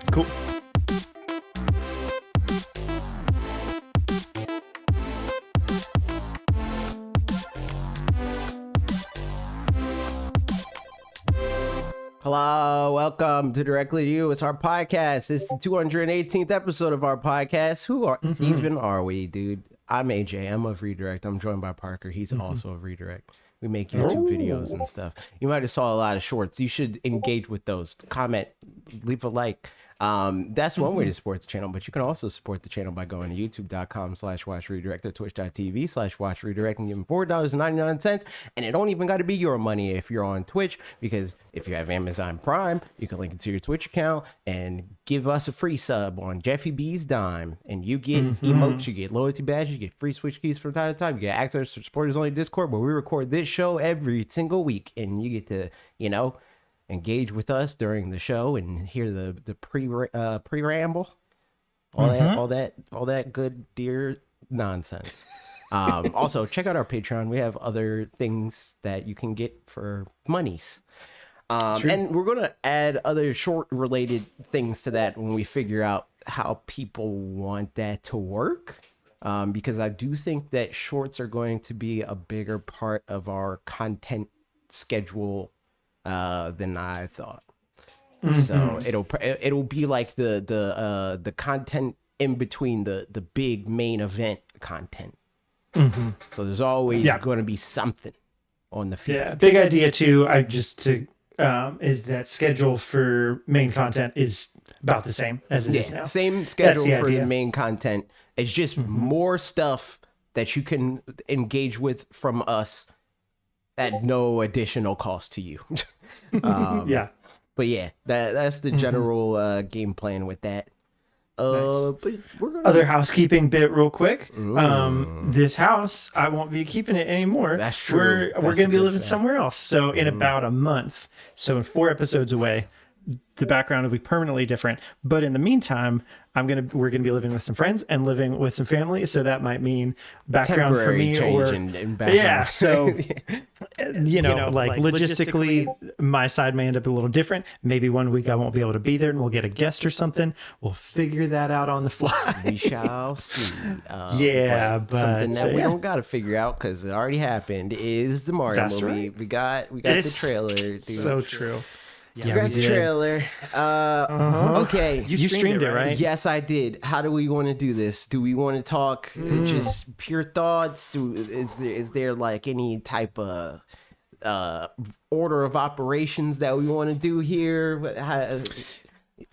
Cool. Hello, welcome to Directly to You. It's our podcast. It's the 218th episode of our podcast. Who are even are we, dude? I'm AJ. I'm of Redirect. I'm joined by Parker. He's also of Redirect. We make YouTube videos and stuff. You might have saw a lot of shorts. You should engage with those. Comment, leave a like. That's one way to support the channel, but you can also support the channel by going to youtube.com/watchredirect or twitch.tv/watchredirect and giving $4.99. And it don't even got to be your money if you're on Twitch, because if you have Amazon Prime, you can link it to your Twitch account and give us a free sub on Jeffy B's dime. And you get emotes, you get loyalty badges, you get free Switch keys from time to time. You get access to supporters only Discord, where we record this show every single week. And you get to, engage with us during the show and hear the pre-ramble, all that good dear nonsense. Also, check out our Patreon. We have other things that you can get for monies. And we're going to add other short related things to that when we figure out how people want that to work. Because I do think that shorts are going to be a bigger part of our content schedule than I thought. So it'll be like the content in between the big main event content. So there's always going to be something on the feed. Yeah, big idea too. Is that schedule for main content is about the same as it is now. Same schedule for the main content. It's just more stuff that you can engage with from us at no additional cost to you. But yeah, that's the general game plan with that. Nice. But we're gonna... Other housekeeping bit real quick. This house, I won't be keeping it anymore. That's true. We're going to be living somewhere else. So in about a month, so in 4 episodes away, the background will be permanently different. But in the meantime, we're gonna be living with some friends and living with some family. So that might mean background temporary for me, or in background. Yeah. So like logistically, my side may end up a little different. Maybe one week I won't be able to be there, and we'll get a guest or something. We'll figure that out on the fly. We shall see. But something that we don't got to figure out because it already happened is the Mario movie. Right. We got the trailer. Dude. So true. Yeah, we got the trailer. Okay. You streamed it, right? Yes, I did. How do we want to do this? Do we want to talk just pure thoughts? Is there like any type of order of operations that we want to do here?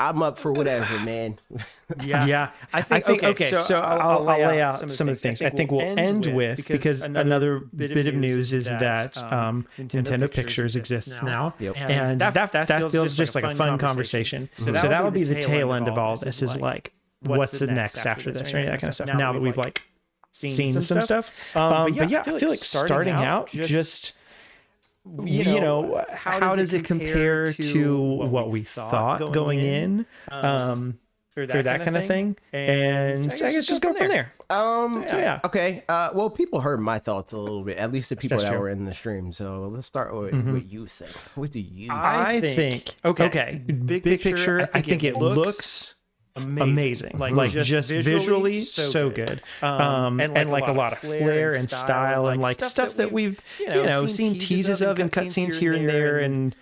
I'm up for whatever, man. Yeah. I think okay. So I'll lay out some of the things. I think we'll end with, because another bit of news is that Nintendo Pictures exists now, and that feels just like a fun conversation. So that will be the tail end of all this. Is like, what's the next after this, right? That kind of stuff. Now that we've like seen some stuff, but yeah, I feel like starting out just. How does it compare to what we thought going in for that kind of thing? And I guess just go from there. Okay. Well, people heard my thoughts a little bit, at least the people that were in the stream. So let's start with what you think. What do you think? I think, okay, big picture, I think it looks amazing. Like just visually so good. And like a lot of flair and style and like stuff that we've seen teases of and cutscenes here and there, and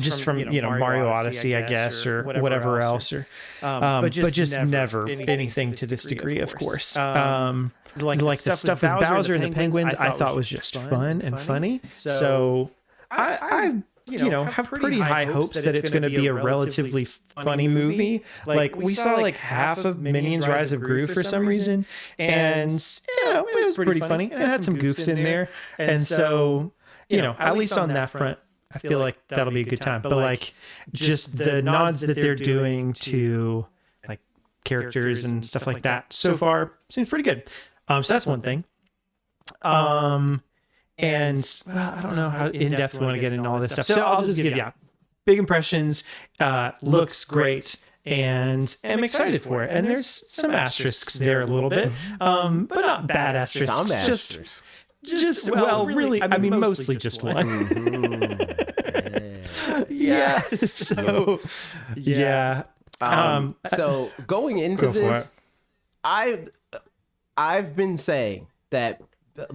just from Mario Odyssey, I guess, or whatever else, or but just never anything to this degree, of course. Like the stuff with Bowser and the Penguins, I thought was just fun and funny. So I have pretty high hopes that it's going to be a relatively funny movie. Like we saw like half of Minions Rise of Gru for some reason, and it was pretty funny. It had some goofs in there, and so at least on that front, I feel like that'll be a good time. But like just the nods that they're doing to like characters and stuff like that so far seems pretty good. So that's one thing. And I don't know how in depth we want to get into all this stuff. So I'll just give you big impressions. Looks great, and I'm excited for it. And there's some asterisks there a little bit, but not bad asterisks. Some asterisks. Just really, I mean, mostly just one. Yeah. So, yeah. So going into this, I've been saying that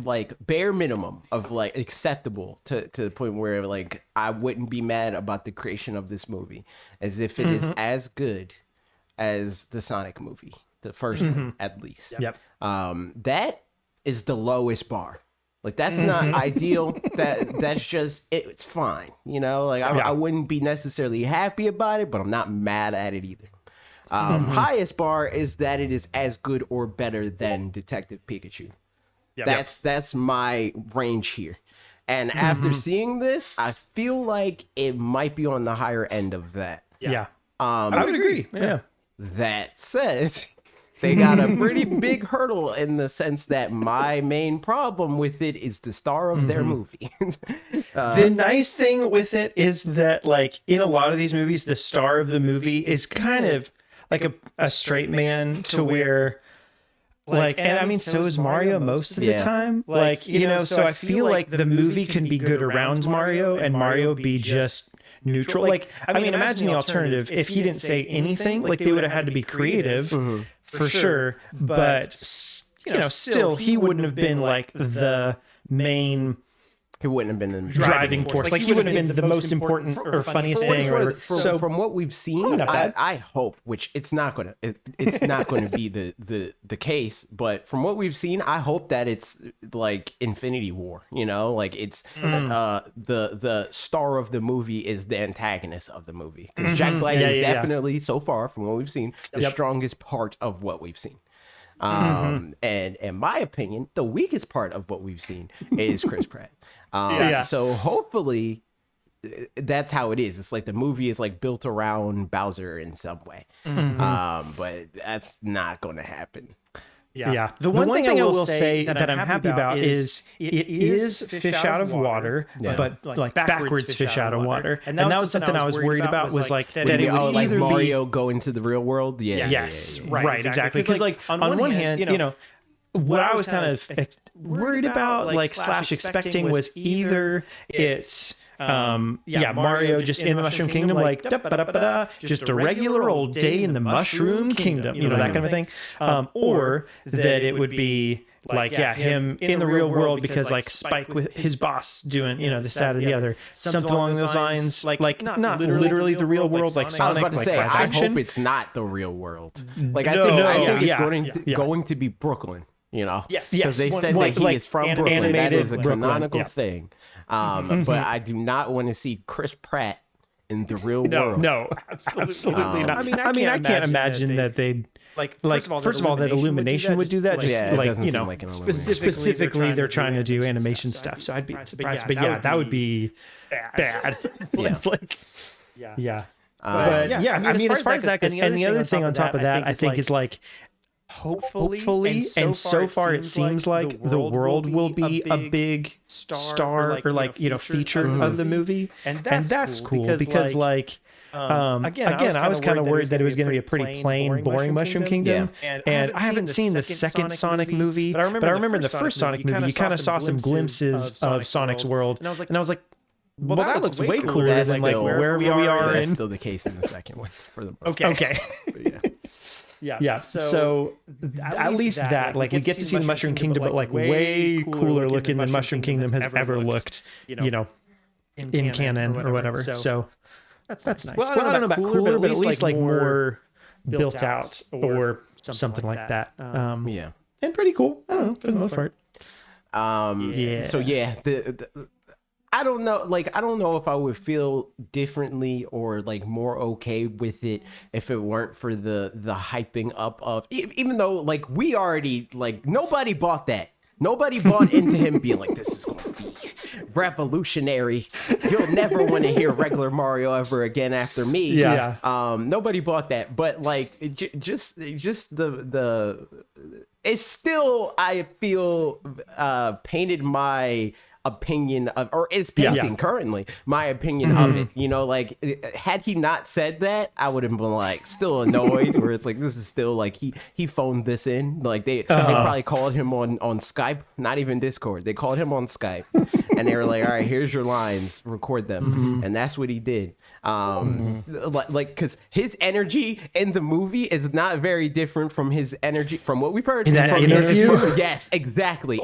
like bare minimum of like acceptable to the point where like I wouldn't be mad about the creation of this movie as if it is as good as the Sonic movie, the first one at least. Yep. That is the lowest bar. Like that's not ideal. That's just it's fine. You know, like I wouldn't be necessarily happy about it, but I'm not mad at it either. Highest bar is that it is as good or better than Detective Pikachu. Yep. That's my range here. And after seeing this, I feel like it might be on the higher end of that. Yeah. I would agree. Yeah. That said, they got a pretty big hurdle in the sense that my main problem with it is the star of their movie. The nice thing with it is that, like, in a lot of these movies, the star of the movie is kind of like a straight man to where, like, and I mean, so is Mario most of the time. Like, you know, so I feel like the movie can be good around Mario and Mario be just neutral. Like, I mean, imagine the alternative. If he didn't say anything, like, they would have had to be creative for sure. But, you know, still, he wouldn't have been like the main... He wouldn't have been the driving force. Like he wouldn't have been the most important or funniest thing. Or so from what we've seen, I hope, which it's not gonna be the case. But from what we've seen, I hope that it's like Infinity War. You know, like it's the star of the movie is the antagonist of the movie. Because Jack Black is definitely so far from what we've seen the strongest part of what we've seen. And in my opinion, the weakest part of what we've seen is Chris Pratt. So hopefully that's how it is. It's like the movie is like built around Bowser in some way. But that's not going to happen. Yeah. The one thing I will say that I'm happy about is it is fish out of water, but like backwards fish out of water. And that was something I was worried about was like that it would like either Mario go into the real world. Right, exactly. Because like on one hand, you know, what I was kind of worried about, like slash expecting was either it's Mario just in the Mushroom Kingdom, like just a regular old day in the Mushroom Kingdom, you know, that kind of thing, or that it would be like him in the real world because like Spike with his boss doing, you know, this, that, or the other, something along those lines, like not literally the real world, like Sonic. I was about to say, I hope it's not the real world. Like I think it's going to be Brooklyn. You know, because they said that he is from Brooklyn. That is a canonical thing. But I do not want to see Chris Pratt in the real world. No, absolutely not. I mean, I can't imagine that they'd like. First of all, that Illumination would do that. Just like, you know, specifically they're trying to do animation stuff. So I'd be surprised. But yeah, that would be bad. But I mean, as far as that goes, and the other thing on top of that, I think is like. Hopefully, and so far it seems like the world will be a big star or like, you know, feature of the movie, and that's cool because like again I was kind of worried that it was going to be a pretty plain, boring Mushroom Kingdom, and I haven't seen the second Sonic movie, but I remember in the first Sonic movie you kind of saw some glimpses of Sonic's world, and I was like, well, that looks way cooler than like where we are. That's still the case in the second one for the most part. Okay. Yeah. So at least that, like, we get to see the Mushroom Kingdom, but like way cooler looking than Mushroom Kingdom has ever looked, you know, in canon or whatever. So that's nice. Well, I don't know about cooler, but at least like more built out or something like that. And pretty cool. I don't know, for the most part. So I don't know. Like, I don't know if I would feel differently or like more okay with it if it weren't for the hyping up of, even though like we already, like, nobody bought that. Nobody bought into him being like, this is going to be revolutionary. You'll never want to hear regular Mario ever again after me. Nobody bought that. But like, just the it's still, I feel, painted my opinion of, or is painting currently my opinion of it. You know, like had he not said that, I would have been like still annoyed. Where it's like this is still like he phoned this in. Like they probably called him on Skype, not even Discord. They called him on Skype, and they were like, "All right, here's your lines, record them," and that's what he did. Like because his energy in the movie is not very different from his energy from what we've heard in that interview. Yes, exactly.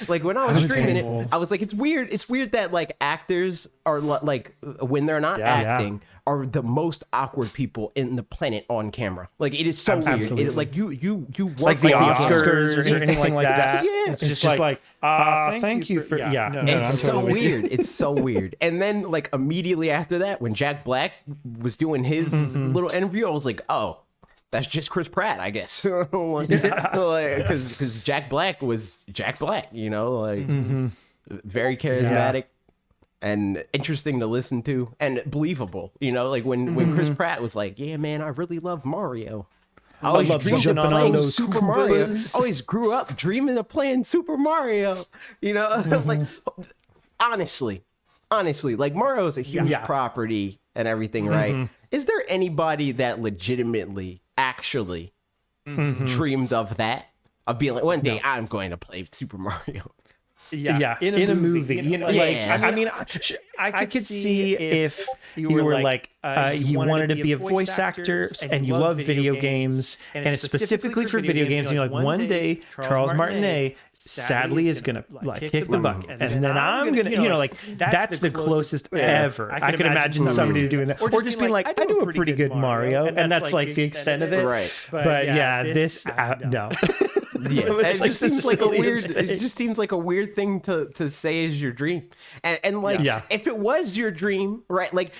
Like when I was streaming it, I was like, it's weird that like actors are like when they're not acting are the most awkward people in the planet on camera. Like it is so weird. It, like you like the Oscars or anything like that. Yeah, it's just like thank you for it's so weird. It's so weird. And then like immediately after that, when Jack Black was doing his little interview, I was like, oh, that's just Chris Pratt, I guess. Because Jack Black was Jack Black, you know, like very charismatic and interesting to listen to and believable, you know, like when Chris Pratt was like, yeah, man, I really love Mario. I always dreamed of playing Super Mario. I always grew up dreaming of playing Super Mario, you know, like honestly, like Mario is a huge property and everything, right? Is there anybody that legitimately actually dreamed of that? Of being like, one day I'm going to play Super Mario. Yeah, in a movie, you know, like I mean, I could see if you were like you wanted to be a voice actor and you love video games, and it's specifically for video games, and you're like, one day Charles Martinet sadly is gonna like kick the bucket, and then I'm gonna, you know, like that's the closest ever I can imagine somebody doing that, or just being like, I do a pretty good Mario, and that's like the extent of it, right? But yeah, this no. Yeah, it just seems like a weird. It just seems like a weird thing to say is your dream, and like if it was your dream, right? Like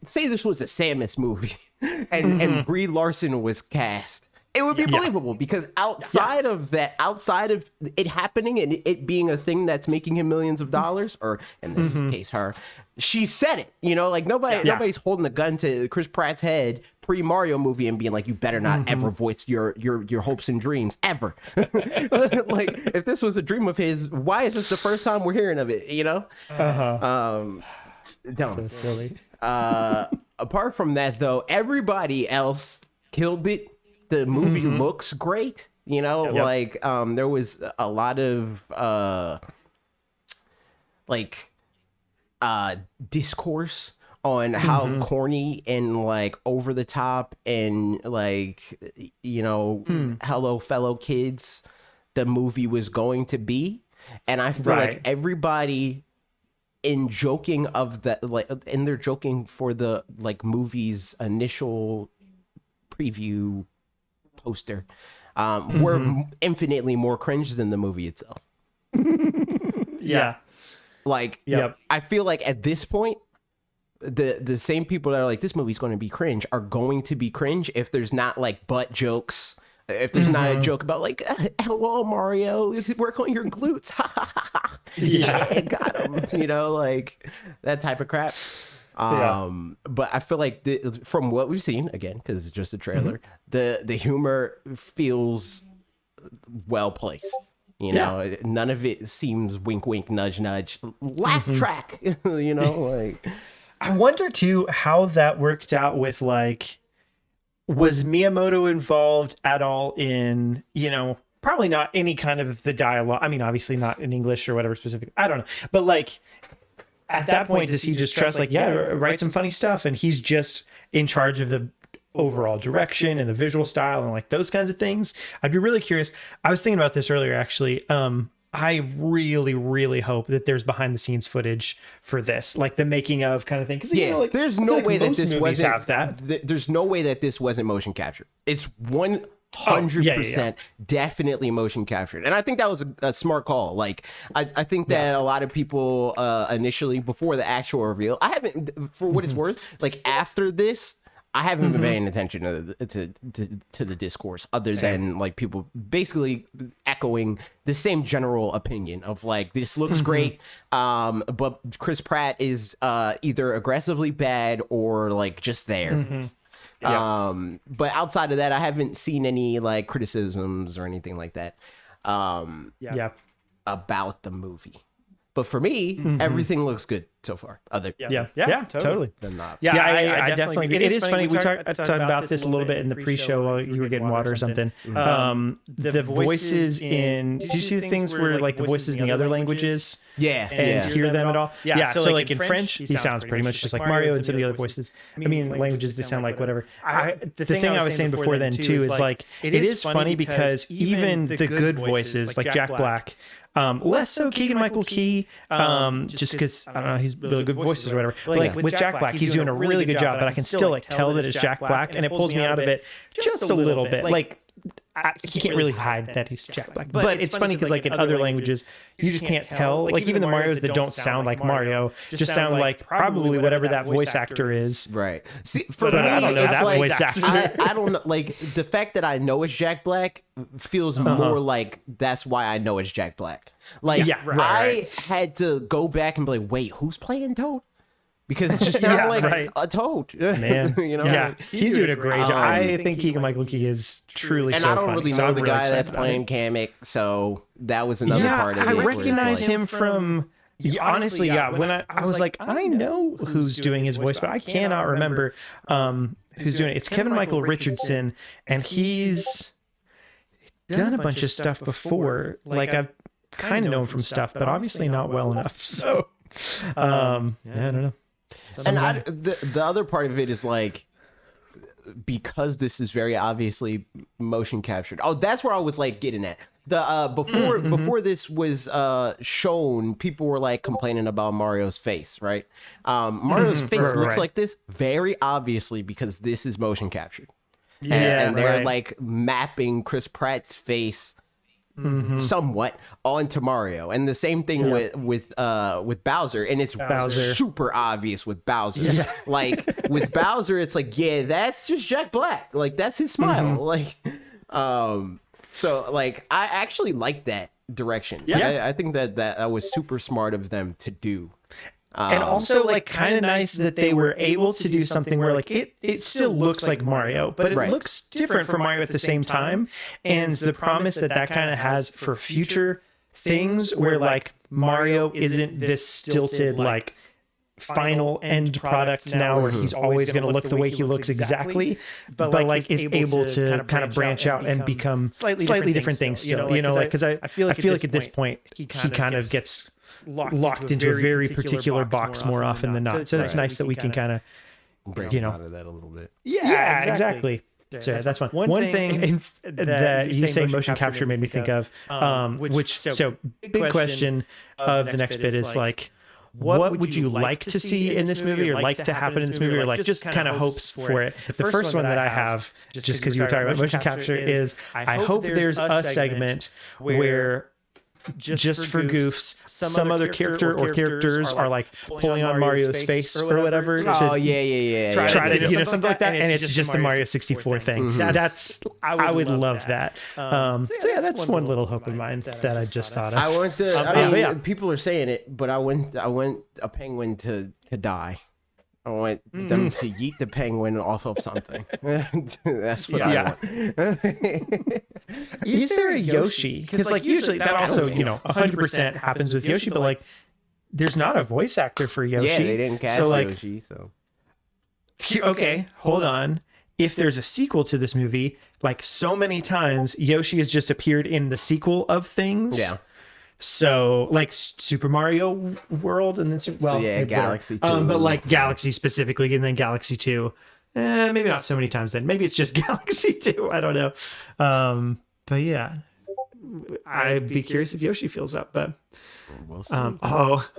say this was a Samus movie, and Brie Larson was cast. It would be believable because outside of that, outside of it happening and it being a thing that's making him millions of dollars, or in this case, her, she said it. You know, like nobody's holding a gun to Chris Pratt's head pre-Mario movie and being like, you better not ever voice your hopes and dreams ever. Like if this was a dream of his, why is this the first time we're hearing of it? You know, So silly. Apart from that, though, everybody else killed it. The movie looks great, you know, like there was a lot of discourse on how corny and like over the top and like, you know, hello fellow kids the movie was going to be. And I feel like everybody in joking of that, like, and they're joking for the like movie's initial preview poster were infinitely more cringe than the movie itself. Like I feel like at this point the same people that are like this movie's going to be cringe are going to be cringe if there's not like butt jokes, if there's not a joke about like hello Mario, work on your glutes. Yeah, got him, you know, like that type of crap. But I feel like from what we've seen, again, because it's just a trailer, the humor feels well placed. You know, none of it seems wink, wink, nudge, nudge, laugh track. You know, like I wonder too how that worked out with like, was Miyamoto involved at all in, you know, probably not any kind of the dialogue. I mean, obviously not in English or whatever specific. I don't know, but like. At that point, does he just trust like, write some funny stuff, and he's just in charge of the overall direction and the visual style and like those kinds of things? I'd be really curious. I was thinking about this earlier, actually. I really, really hope that there's behind the scenes footage for this, like the making of kind of thing. Yeah, you know, like, there's no way that this wasn't have that. There's no way that this wasn't motion captured. It's 100% definitely motion captured, and I think that was a smart call. Like I think that a lot of people initially, before the actual reveal, I haven't, for what it's worth, like after this I haven't been paying attention to the discourse, other than like people basically echoing the same general opinion of like, this looks great, but Chris Pratt is either aggressively bad or like just there. But outside of that, I haven't seen any like criticisms or anything like that. about the movie. But for me, everything looks good so far. Totally. Than not. I definitely. It is funny. We talked about this a little bit in the pre-show while you were getting water or something. The voices in. Did you see the things where like the voices in the other languages? And hear them at all? So like in French, he sounds pretty much just like Mario, and some of the other voices. I mean, languages they sound like whatever. The thing I was saying before then too is like it is funny because even the good voices like Jack Black. Less so Keegan-Michael Key, just because I don't know, he's really good voices or whatever. But like with Jack Black, he's doing a really good job, but I can still like tell that it's Jack Black, and it pulls me out of it just a little bit. Like he can't really hide that he's Jack Black, but it's funny because like in other languages, you just can't tell. Like even the Marios that don't sound like Mario just sound like probably whatever that voice actor is. Right. See, for me, I don't know it's that like, voice actor. I don't know. Like the fact that I know it's Jack Black feels more like that's why I know it's Jack Black. Like I had to go back and be like, wait, who's playing Toad? Because it just sounded like a Toad. Man. You know? He's doing a great job. I think Keegan-Michael Key is truly and so I don't funny, really know the guy that's playing Kamek, so that was another part of it. I recognize him from... honestly, when I was like, I know who's doing his voice, but I cannot remember who's doing it. It's Kevin Michael Richardson, and he's done a bunch of stuff before. Like, I've kind of known from stuff, but obviously not well enough. So, I don't know. And the other part of it is like, because this is very obviously motion captured. Oh, that's where I was like getting at. The before this was shown, people were like complaining about Mario's face, right? Mario's face looks like this very obviously because this is motion captured. And they're like mapping Chris Pratt's face somewhat onto Mario, and the same thing with Bowser, and it's super obvious with Bowser. Like with Bowser, it's like that's just Jack Black, like that's his smile, like so like I actually like that direction. I think that was super smart of them to do. And also like kind of nice that they were able to do something where like it still looks like Mario, but it looks different from Mario at the same time. And the promise that kind of has for future things where like Mario isn't this stilted like final end product now where he's always going to look the way he looks exactly, but like is able to kind of branch out and become slightly different things still, you know, like because I feel like at this point he kind of gets locked into a very particular box more often than not. So it's nice that we can kind of break out of that a little bit. Yeah, exactly. So that's fun. One thing that you saying motion capture made me think of, so big question of the next bit is like, what would you like to see in this movie or like to happen in this movie or like just kind of hopes for it? The first one that I have, just because you were talking about motion capture, is I hope there's a segment where just for goofs, some other character or characters are like pulling on Mario's face or whatever. Try to something like that, and it's just the Mario 64 thing. That's I would love that. So that's one little hope of mine that I just thought of. I want to. People are saying it, but I want a penguin to die. I want them to yeet the penguin off of something. That's what I want. Is there a Yoshi? Because like usually that also 100% happens with Yoshi, but like there's not a voice actor for Yoshi. Yeah, they didn't cast Yoshi. So okay, hold on. If there's a sequel to this movie, like so many times Yoshi has just appeared in the sequel of things. Yeah. So like Super Mario World and then Galaxy 2. But like Galaxy specifically and then Galaxy 2. Maybe not so many times then. Maybe it's just Galaxy 2. I don't know. But yeah. I'd be curious if Yoshi fills up, but we'll see.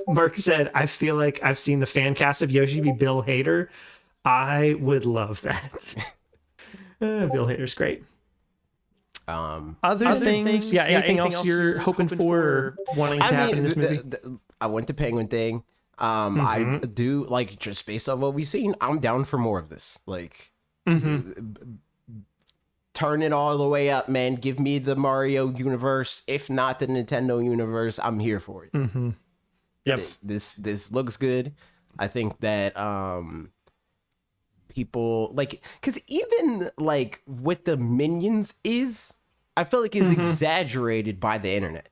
Mark said, I feel like I've seen the fan cast of Yoshi be Bill Hader. I would love that. Bill Hader's great. Other things, anything else you're hoping for or wanting to happen in this movie? I went to Penguin thing. I do like just based on what we've seen. I'm down for more of this. Like, turn it all the way up, man. Give me the Mario universe. If not the Nintendo universe, I'm here for it. Yep. This looks good. I think that people like, because even like what the Minions is, I feel like is exaggerated by the internet.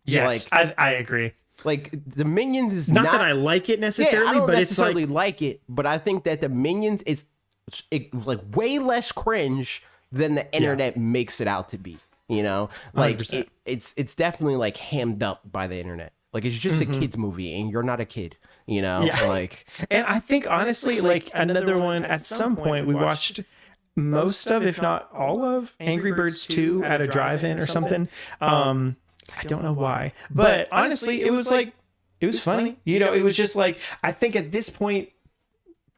Yes, like, I agree. Like the Minions is not that I like it necessarily, I don't but necessarily it's like it. But I think that the Minions is like way less cringe than the internet makes it out to be. You know, like it's definitely like hammed up by the internet. Like it's just a kid's movie, and you're not a kid. You know, like. And I think honestly, like another one at some point we watched most of, if not all of, Angry Birds 2 at a drive-in or something. I don't know why, but honestly, it was funny. You know, it was just like, I think at this point,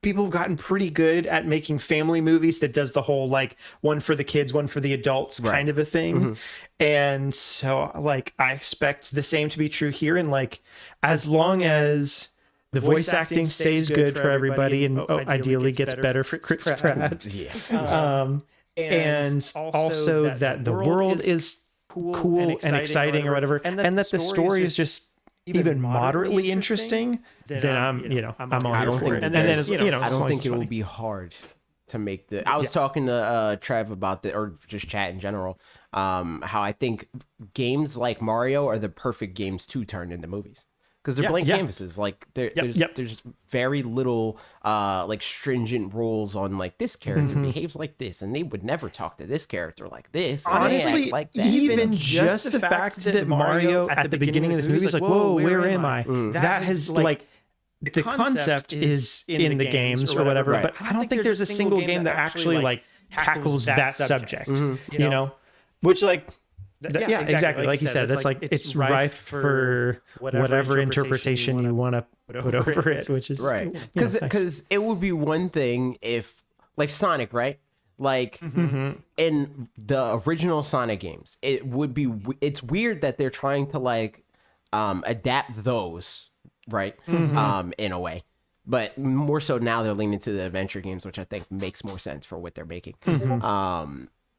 people have gotten pretty good at making family movies that does the whole like one for the kids, one for the adults kind of a thing. And so like, I expect the same to be true here. And like, as long as the voice acting stays good for everybody and ideally gets better for Chris Pratt. And also that the world is cool and exciting or whatever, and that the story is just even moderately interesting, then I'm all here for it. And then I don't think it will be hard to make the. I was talking to Trev about the, or just chat in general, how I think games like Mario are the perfect games to turn into movies. Because they're blank canvases. Like there's very little like stringent rules on like this character behaves like this, and they would never talk to this character like this. Honestly, like that. Even just the fact that Mario at the beginning of this movie is like, "Whoa, where am I?" That has like the concept is in the games or whatever, but I don't think there's a single game that actually like tackles that subject. You know, which like. Exactly. Like you said, that's like it's rife for whatever interpretation you want to put over it, which is right. Because it would be one thing if, like Sonic, right? Like in the original Sonic games, it would be. It's weird that they're trying to like adapt those, right? In a way. But more so now they're leaning to the adventure games, which I think makes more sense for what they're making.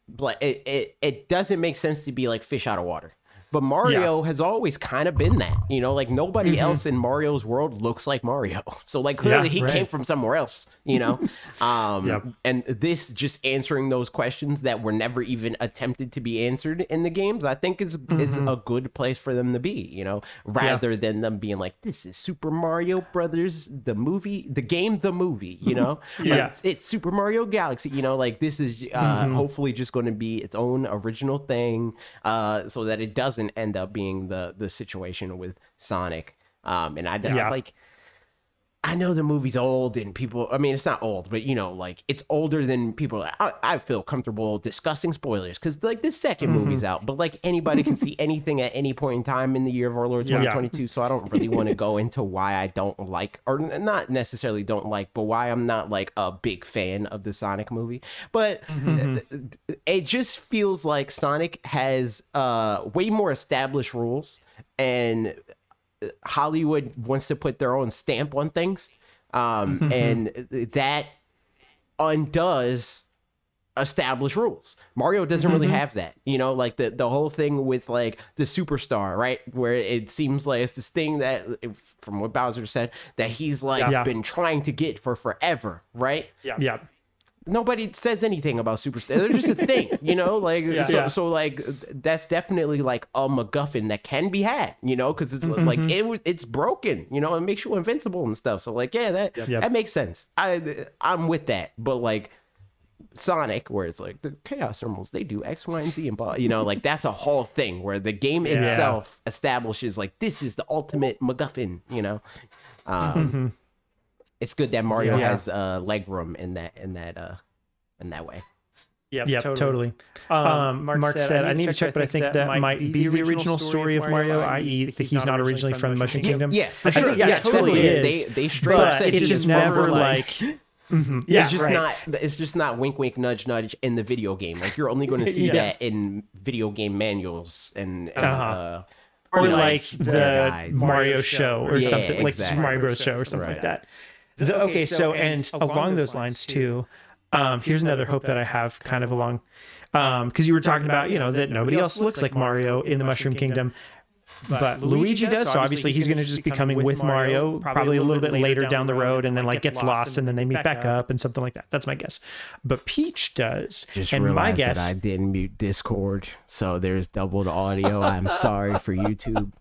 But it doesn't make sense to be like fish out of water. But Mario has always kind of been that, you know, like nobody else in Mario's world looks like Mario. So like clearly he came from somewhere else, you know? And this just answering those questions that were never even attempted to be answered in the games, I think is a good place for them to be, you know, rather than them being like, this is Super Mario Brothers, the movie, the game, the movie, you know? It's Super Mario Galaxy, you know, like this is hopefully just going to be its own original thing so that it doesn't end up being the situation with Sonic. And I like, I know the movie's old and people, I mean, it's not old, but you know, like it's older than people. I feel comfortable discussing spoilers because like this second movie's out, but like anybody can see anything at any point in time in the year of our Lord 2022. So I don't really want to go into why I don't like, or not necessarily don't like, but why I'm not like a big fan of the Sonic movie. But it just feels like Sonic has way more established rules, and Hollywood wants to put their own stamp on things, and that undoes established rules. Mario doesn't really have that, you know, like the whole thing with like the superstar, right, where it seems like it's this thing that, from what Bowser said, that he's like been trying to get for forever, right? Nobody says anything about superstars. They're just a thing, you know, like, so like, that's definitely like a MacGuffin that can be had, you know, because it's like, it's broken, you know, it makes you invincible and stuff. So like, that makes sense. I'm with that. But like Sonic, where it's like the Chaos Emeralds, they do X, Y, and Z, and blah, you know, like that's a whole thing where the game itself establishes like, this is the ultimate MacGuffin, you know. It's good that Mario has leg room in that way. Yeah, totally. Mark said, I need to check, but I think that might be the original story of Mario, i.e. that he's not originally from the Mushroom Kingdom. Yeah, for sure. Yeah, totally is. They straight up said it's just never like... It's just not wink wink nudge nudge in the video game. Like you're only going to see that in video game manuals and or like the Mario show or something, like Super Mario Bros. Show or something like that. Okay, so and along those lines too, here's another hope that I have kind of along, because you were talking about, you know, that nobody else looks like Mario in the Mushroom Kingdom. but Luigi does. So obviously he's going to just be coming with Mario, probably a little bit later down the road, and then like gets lost, and then they meet back up and something like that. That's my guess. But Peach does. Just and realized my guess, that I didn't mute Discord, so there's doubled audio. I'm sorry for YouTube.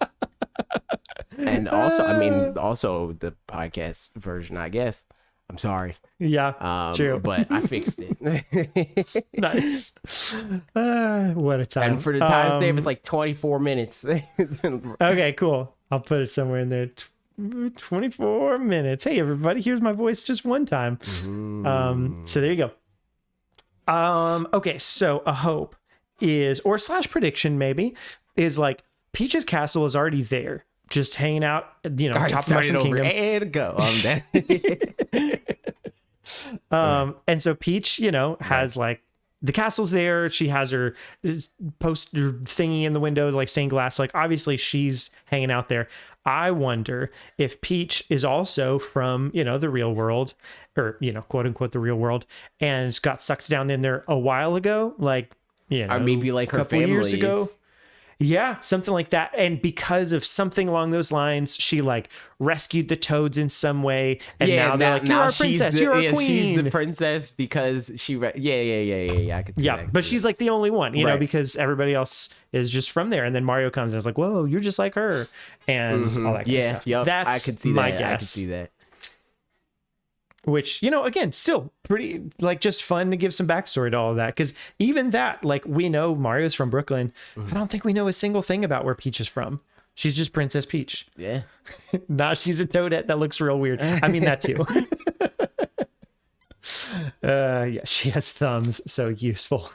And also, I mean, also the podcast version, I guess. I'm sorry. Yeah, true. But I fixed it. Nice. What a time. And for the timestamp, it's like 24 minutes. Okay, cool. I'll put it somewhere in there. 24 minutes. Hey, everybody, here's my voice just one time. So there you go. Okay, so a hope is, or slash prediction maybe, is like Peach's castle is already there, just hanging out, you know, top of Mushroom Kingdom. And go. And so Peach, you know, has like the castle's there. She has her poster thingy in the window, like stained glass. Like obviously she's hanging out there. I wonder if Peach is also from, you know, the real world, or, you know, quote unquote, the real world, and got sucked down in there a while ago, like, you know, or maybe like her couple family years ago. Yeah, something like that. And because of something along those lines, she like rescued the Toads in some way. And now they're like, you're our princess, you're our queen. She's the princess because she... I could see that. But she's like the only one, you know, because everybody else is just from there. And then Mario comes and is like, whoa, you're just like her. And all that kind of stuff. Yep, That's I could see my that. guess. I could see that. Which, you know, again, still pretty, like, just fun to give some backstory to all of that. Because even that, like, we know Mario's from Brooklyn. I don't think we know a single thing about where Peach is from. She's just Princess Peach. Yeah. Nah, she's a toadette that looks real weird. I mean, that too. Yeah, she has thumbs, so useful.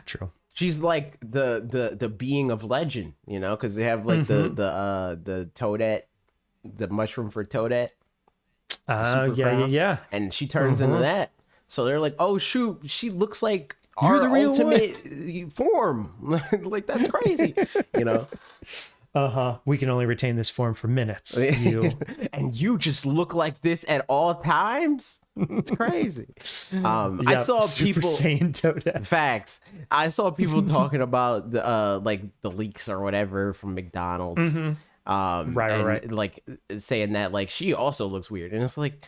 True. She's like the being of legend, you know, because they have like the toadette, the mushroom for toadette. Yeah. And she turns into that. So they're like, oh shoot, she looks like You're our the real ultimate form. Like that's crazy, you know. We can only retain this form for minutes. And you just look like this at all times. It's crazy. I saw Super people Saiyan Toadette. Facts. I saw people talking about the like the leaks or whatever from McDonald's. Right. Like saying that like she also looks weird, and it's like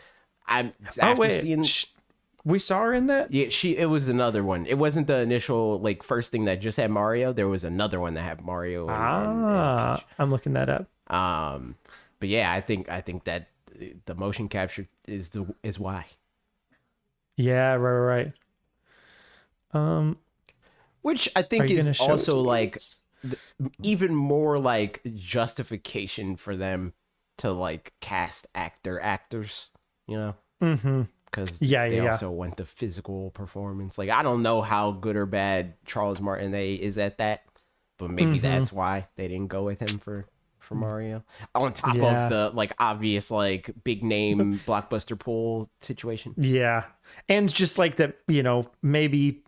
after seeing. We saw her in that? Yeah, it was another one. It wasn't the initial like first thing that just had Mario. There was another one that had Mario. And I'm looking that up. But yeah, I think that the motion capture is why. Yeah, right. Which I think is also like even more like justification for them to like cast actors, you know. Because they also want the physical performance. Like, I don't know how good or bad Charles Martinet is at that, but maybe that's why they didn't go with him for Mario. On top of the, like, obvious, like, big name blockbuster pool situation. Yeah. And just like that, you know, maybe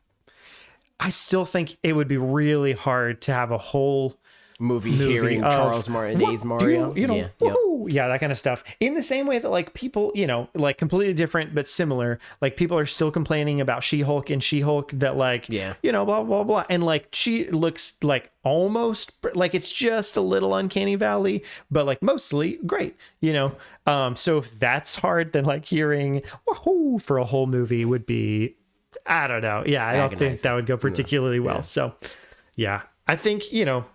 I still think it would be really hard to have a whole movie hearing Charles Martinet's Mario. You know, yeah, that kind of stuff. In the same way that like people, you know, like completely different but similar, like people are still complaining about She-Hulk and She-Hulk that like, you know, blah, blah, blah. And like she looks like almost like it's just a little uncanny valley, but like mostly great, you know? So if that's hard, then like hearing woohoo for a whole movie would be, I don't know. Yeah, I don't think that would go particularly well. So yeah, I think, you know,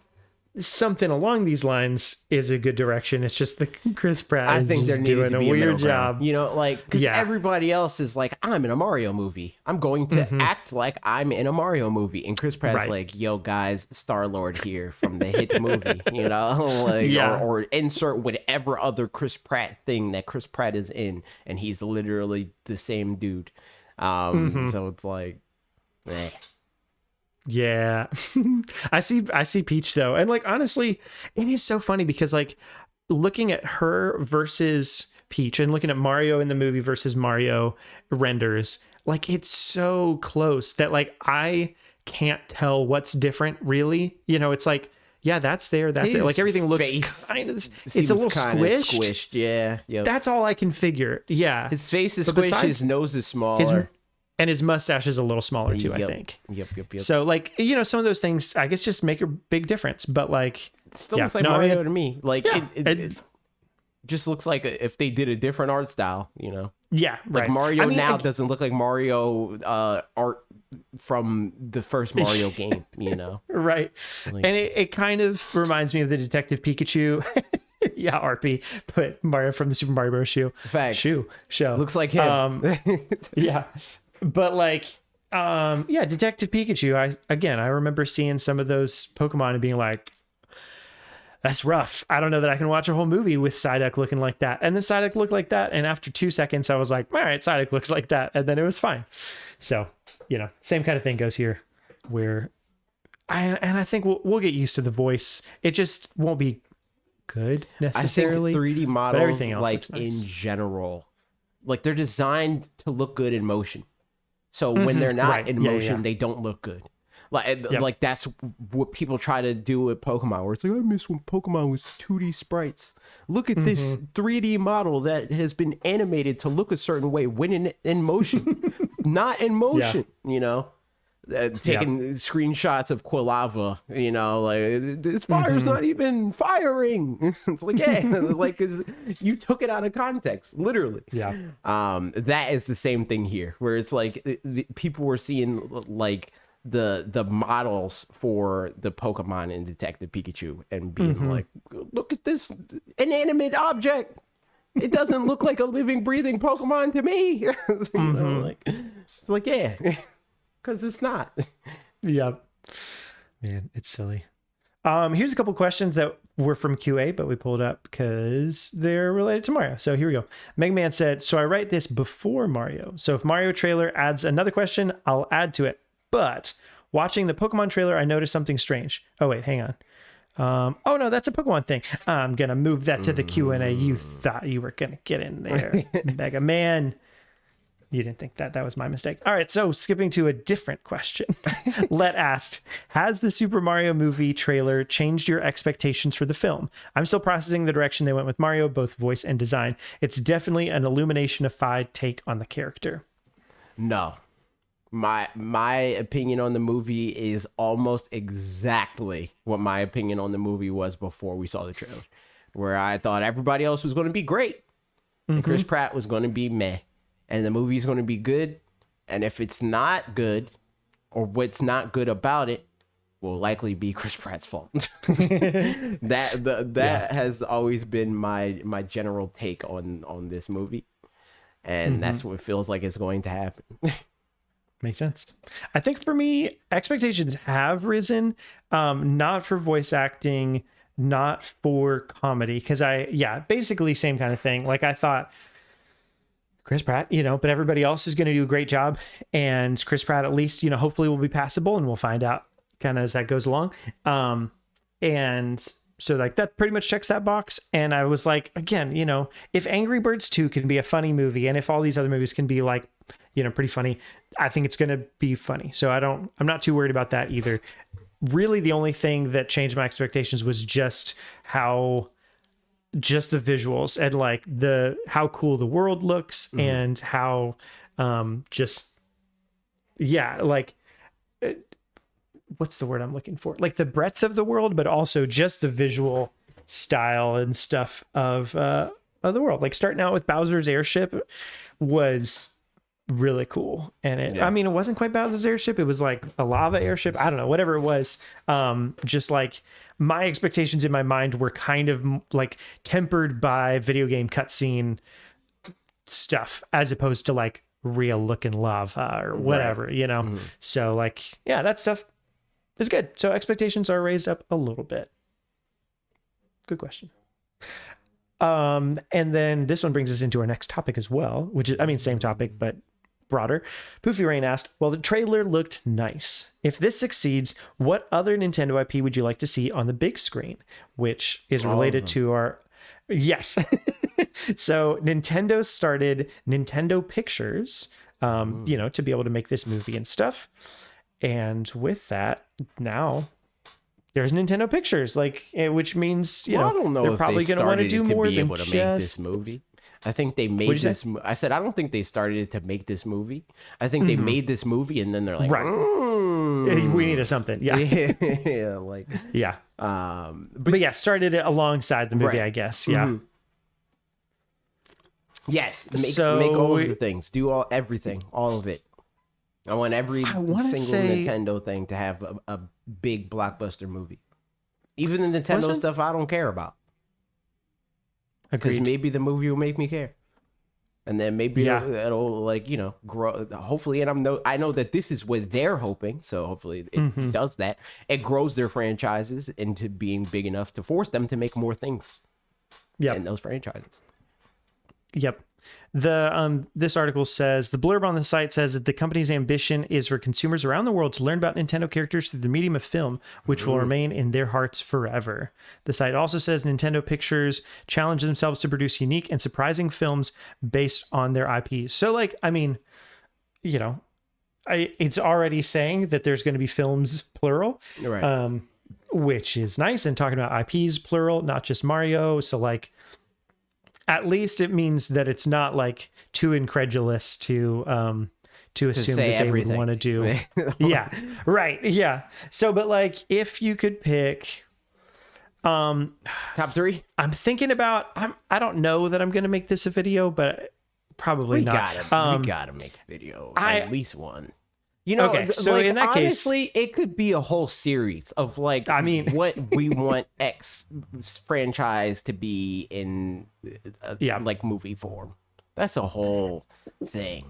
something along these lines is a good direction. It's just the Chris Pratt is just doing a weird job. You know, like, because everybody else is like, I'm in a Mario movie. I'm going to act like I'm in a Mario movie. And Chris Pratt's like, yo, guys, Star-Lord here from the hit movie, you know? Like, or insert whatever other Chris Pratt thing that Chris Pratt is in. And he's literally the same dude. So it's like, eh. Yeah. I see Peach though. And like, honestly, it is so funny because like looking at her versus Peach and looking at Mario in the movie versus Mario renders, like it's so close that like I can't tell what's different really. You know, it's like, yeah, that's there. That's it. Like everything looks kind of, it's a little squished. Yeah. That's all I can figure. Yeah. His face is squished. His nose is smaller. And his mustache is a little smaller too, I think. Yep. So like, you know, some of those things I guess just make a big difference. But like, It still looks like Mario to me. Like it just looks like if they did a different art style, you know. Yeah, like Mario now doesn't look like Mario art from the first Mario game, you know. Right. Like, and it kind of reminds me of the Detective Pikachu. Yeah, RP, but Mario from the Super Mario Bros. Show. Looks like him. Yeah, but like, Detective Pikachu. I remember seeing some of those Pokemon and being like, that's rough. I don't know that I can watch a whole movie with Psyduck looking like that. And then Psyduck looked like that. And after 2 seconds, I was like, all right, Psyduck looks like that. And then it was fine. So, you know, same kind of thing goes here where I think we'll get used to the voice. It just won't be good necessarily. I think 3D models, everything else like nice. In general, like they're designed to look good in motion. So when they're not in motion, they don't look good. Like that's what people try to do with Pokemon, where it's like, I miss when Pokemon was 2D sprites. Look at this 3D model that has been animated to look a certain way when in motion, not in motion, you know. Taking screenshots of Quilava, you know, like this fire's not even firing. It's like, like, 'cause you took it out of context, literally. Yeah. That is the same thing here, where it's like people were seeing like the models for the Pokemon in Detective Pikachu and being like, look at this inanimate object. It doesn't look like a living, breathing Pokemon to me. You know, like, it's like, because it's not. Yep. Man, it's silly. Here's a couple questions that were from QA, but we pulled up because they're related to Mario. So here we go. Megman said, so I write this before Mario. So if Mario trailer adds another question, I'll add to it. But watching the Pokemon trailer, I noticed something strange. Oh, wait, hang on. Oh, no, that's a Pokemon thing. I'm going to move that to the Q&A. You thought you were going to get in there. Mega Man. You didn't think that. That was my mistake. All right, so skipping to a different question. Let asked, has the Super Mario movie trailer changed your expectations for the film? I'm still processing the direction they went with Mario, both voice and design. It's definitely an Illumination-ified take on the character. No. My opinion on the movie is almost exactly what my opinion on the movie was before we saw the trailer, where I thought everybody else was going to be great and Chris Pratt was going to be meh. And the movie's going to be good. And if it's not good, or what's not good about it, will likely be Chris Pratt's fault. That has always been my general take on this movie. And that's what feels like it's going to happen. Makes sense. I think for me, expectations have risen, not for voice acting, not for comedy. Because basically same kind of thing. Like I thought, Chris Pratt, you know, but everybody else is going to do a great job. And Chris Pratt, at least, you know, hopefully will be passable, and we'll find out kind of as that goes along. And so like that pretty much checks that box. And I was like, again, you know, if Angry Birds 2 can be a funny movie, and if all these other movies can be like, you know, pretty funny, I think it's going to be funny. So I'm not too worried about that either. Really, the only thing that changed my expectations was just the visuals and like how cool the world looks and how what's the word I'm looking for? Like the breadth of the world, but also just the visual style and stuff of the world. Like starting out with Bowser's airship was really cool. And I mean, it wasn't quite Bowser's airship. It was like a lava airship. I don't know, whatever it was. Just like my expectations in my mind were kind of like tempered by video game cutscene stuff as opposed to like real looking lava or whatever, you know? So like, yeah, that stuff is good. So expectations are raised up a little bit. Good question. And then this one brings us into our next topic as well, which is, I mean, same topic, but broader. Poofy Rain asked, well, the trailer looked nice. If this succeeds, what other Nintendo IP would you like to see on the big screen? Which is related to our... Yes. So Nintendo started Nintendo Pictures, you know, to be able to make this movie and stuff. And with that, now there's Nintendo Pictures, like, which means, you know, I don't know, they're probably going to want to do more than able to make this movie. I think they made this. I said, I don't think they started to make this movie. I think they made this movie and then they're like, We needed something. Yeah. Yeah, like yeah. But yeah, started it alongside the movie, right. I guess. Yeah. Mm-hmm. Yes. Make all of the things. Do everything. All of it. I want every single Nintendo thing to have a big blockbuster movie. Even the Nintendo stuff I don't care about. Because maybe the movie will make me care. And then maybe it'll like, you know, grow. Hopefully, and I know that this is what they're hoping. So hopefully it does that. It grows their franchises into being big enough to force them to make more things. In those franchises. Yep. This article says the blurb on the site says that the company's ambition is for consumers around the world to learn about Nintendo characters through the medium of film, which will remain in their hearts forever. The site also says Nintendo Pictures challenge themselves to produce unique and surprising films based on their IPs. So, like, I mean, you know, it's already saying that there's going to be films plural, right? Which is nice. And talking about IPs plural, not just Mario. So, like, at least it means that it's not like too incredulous to assume that they would want to do. Yeah, right. Yeah. So, but like, if you could pick, top 3, I'm thinking about. I don't know that I'm going to make this a video, but probably not. We gotta make a video. At least one. You know, okay, so like, in that honestly, it could be a whole series of like, I mean, what we want X franchise to be in, like movie form. That's a whole thing.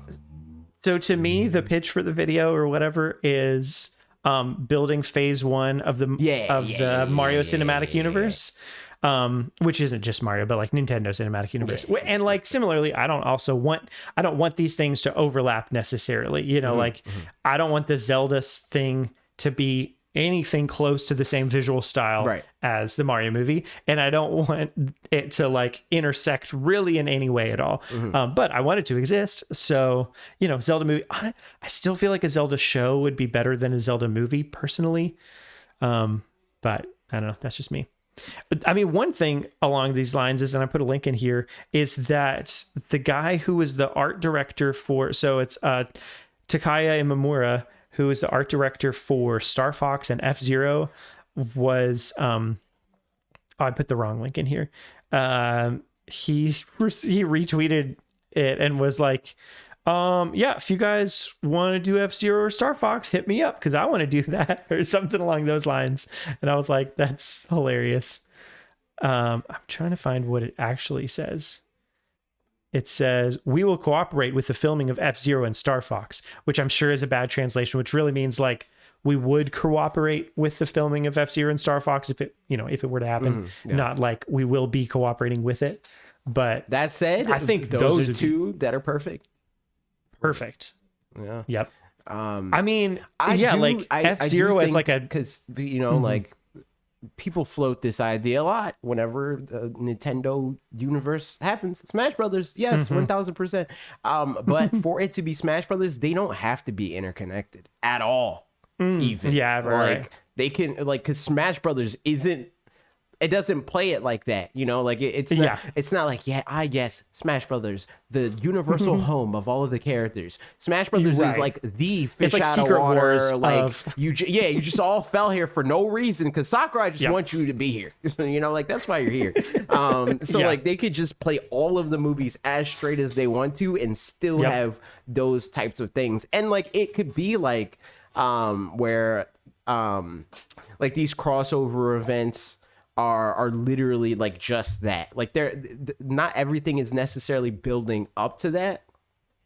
So to me, the pitch for the video or whatever is building phase 1 of the Mario Cinematic Universe. Which isn't just Mario, but like Nintendo Cinematic Universe. Yeah. And like similarly, I don't want these things to overlap necessarily. You know, I don't want the Zelda thing to be anything close to the same visual style as the Mario movie. And I don't want it to like intersect really in any way at all. But I want it to exist. So, you know, Zelda movie, I still feel like a Zelda show would be better than a Zelda movie personally. But I don't know. That's just me. I mean, one thing along these lines is, and I put a link in here, is that the guy who was the art director for, so it's Takaya Imamura, who is the art director for Star Fox and F-Zero, was, I put the wrong link in here. He retweeted it and was like, if you guys want to do F-Zero or Star Fox, hit me up because I want to do that, or something along those lines. And I was like, that's hilarious. I'm trying to find what it actually says. It says, we will cooperate with the filming of F-Zero and Star Fox, which I'm sure is a bad translation, which really means like we would cooperate with the filming of F-Zero and Star Fox if it were to happen, not like we will be cooperating with it. But that said, I think those are two that are perfect. Perfect. Yeah. Yep. I mean, like F-Zero as like a, because you know, like people float this idea a lot whenever the Nintendo universe happens. Smash Brothers, yes, 1000%. But for it to be Smash Brothers, they don't have to be interconnected at all. Even right. They can because Smash Brothers isn't. It doesn't play it like that, you know. Like it's not like yes, Smash Brothers, the universal home of all of the characters. Smash Brothers is like the fish out of water. Wars like you just all fell here for no reason because Sakurai just wants you to be here. You know, like that's why you're here. Like they could just play all of the movies as straight as they want to and still have those types of things. And like it could be like where like these crossover events are literally like just that. Like not everything is necessarily building up to that.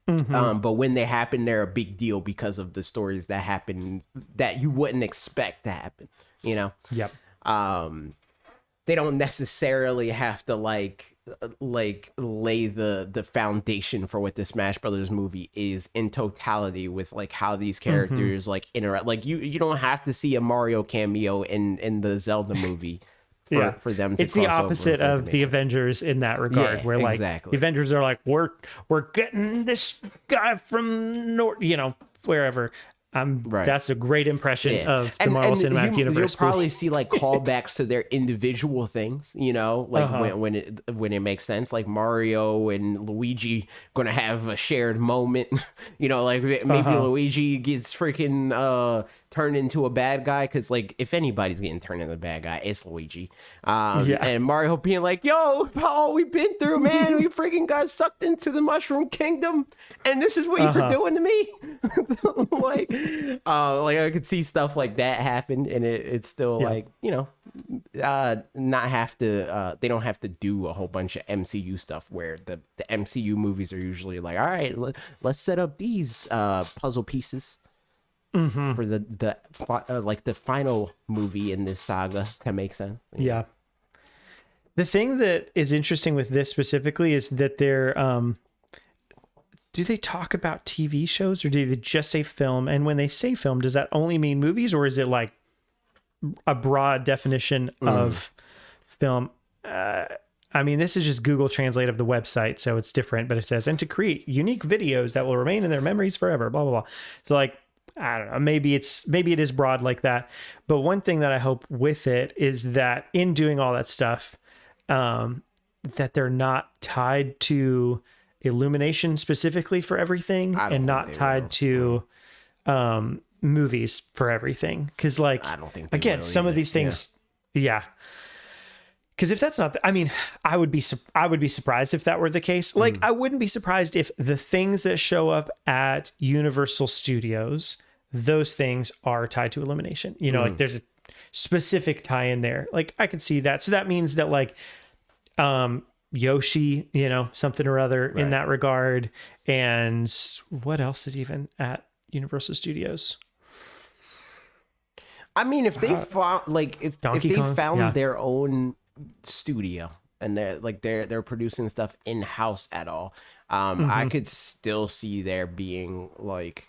But when they happen, they're a big deal because of the stories that happen that you wouldn't expect to happen, you know? Yep. They don't necessarily have to like lay the foundation for what the Smash Brothers movie is in totality with like how these characters like interact. Like you don't have to see a Mario cameo in the Zelda movie for them to. It's the opposite of the Avengers in that regard, where like the Avengers are like we're getting this guy from north, you know, wherever. That's a great impression of the Marvel Cinematic Universe. You'll probably see like callbacks to their individual things, you know, like when it makes sense. Like Mario and Luigi gonna have a shared moment, you know, like maybe Luigi gets freaking turned into a bad guy, because like if anybody's getting turned into a bad guy, it's Luigi. And Mario being like, yo, Paul, we've been through, man. We freaking got sucked into the Mushroom Kingdom, and this is what you were doing to me. like I could see stuff like that happen, and it's still like, you know, not have to they don't have to do a whole bunch of MCU stuff where the MCU movies are usually like, all right, let's set up these puzzle pieces for the final movie in this saga to make sense. Yeah. The thing that is interesting with this specifically is that they're do they talk about TV shows, or do they just say film? And when they say film, does that only mean movies, or is it like a broad definition of film? I mean, this is just Google Translate of the website, so it's different, but it says, and to create unique videos that will remain in their memories forever, blah, blah, blah. So like, I don't know, maybe it is broad like that. But one thing that I hope with it is that in doing all that stuff, that they're not tied to Illumination specifically for everything, and not tied to movies for everything. Because like, I don't think again, some of these things, because if that's not, I mean, I would be surprised if that were the case. Like, I wouldn't be surprised if the things that show up at Universal Studios, those things are tied to Illumination. You know, like there's a specific tie in there. Like I could see that. So that means that like, Yoshi, you know, something or other in that regard. And what else is even at Universal Studios? I mean, if they found like if they found their own studio and they're producing stuff in house at all, I could still see there being like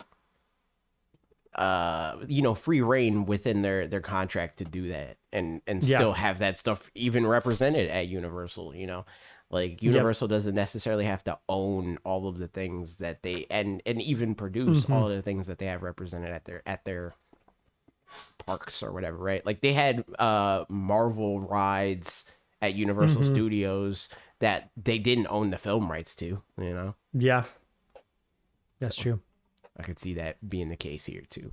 you know, free reign within their contract to do that and still have that stuff even represented at Universal, you know. Like Universal doesn't necessarily have to own all of the things that they and even produce all of the things that they have represented at their parks or whatever, right? Like they had Marvel rides at Universal Studios that they didn't own the film rights to, you know. Yeah. That's true. I could see that being the case here too.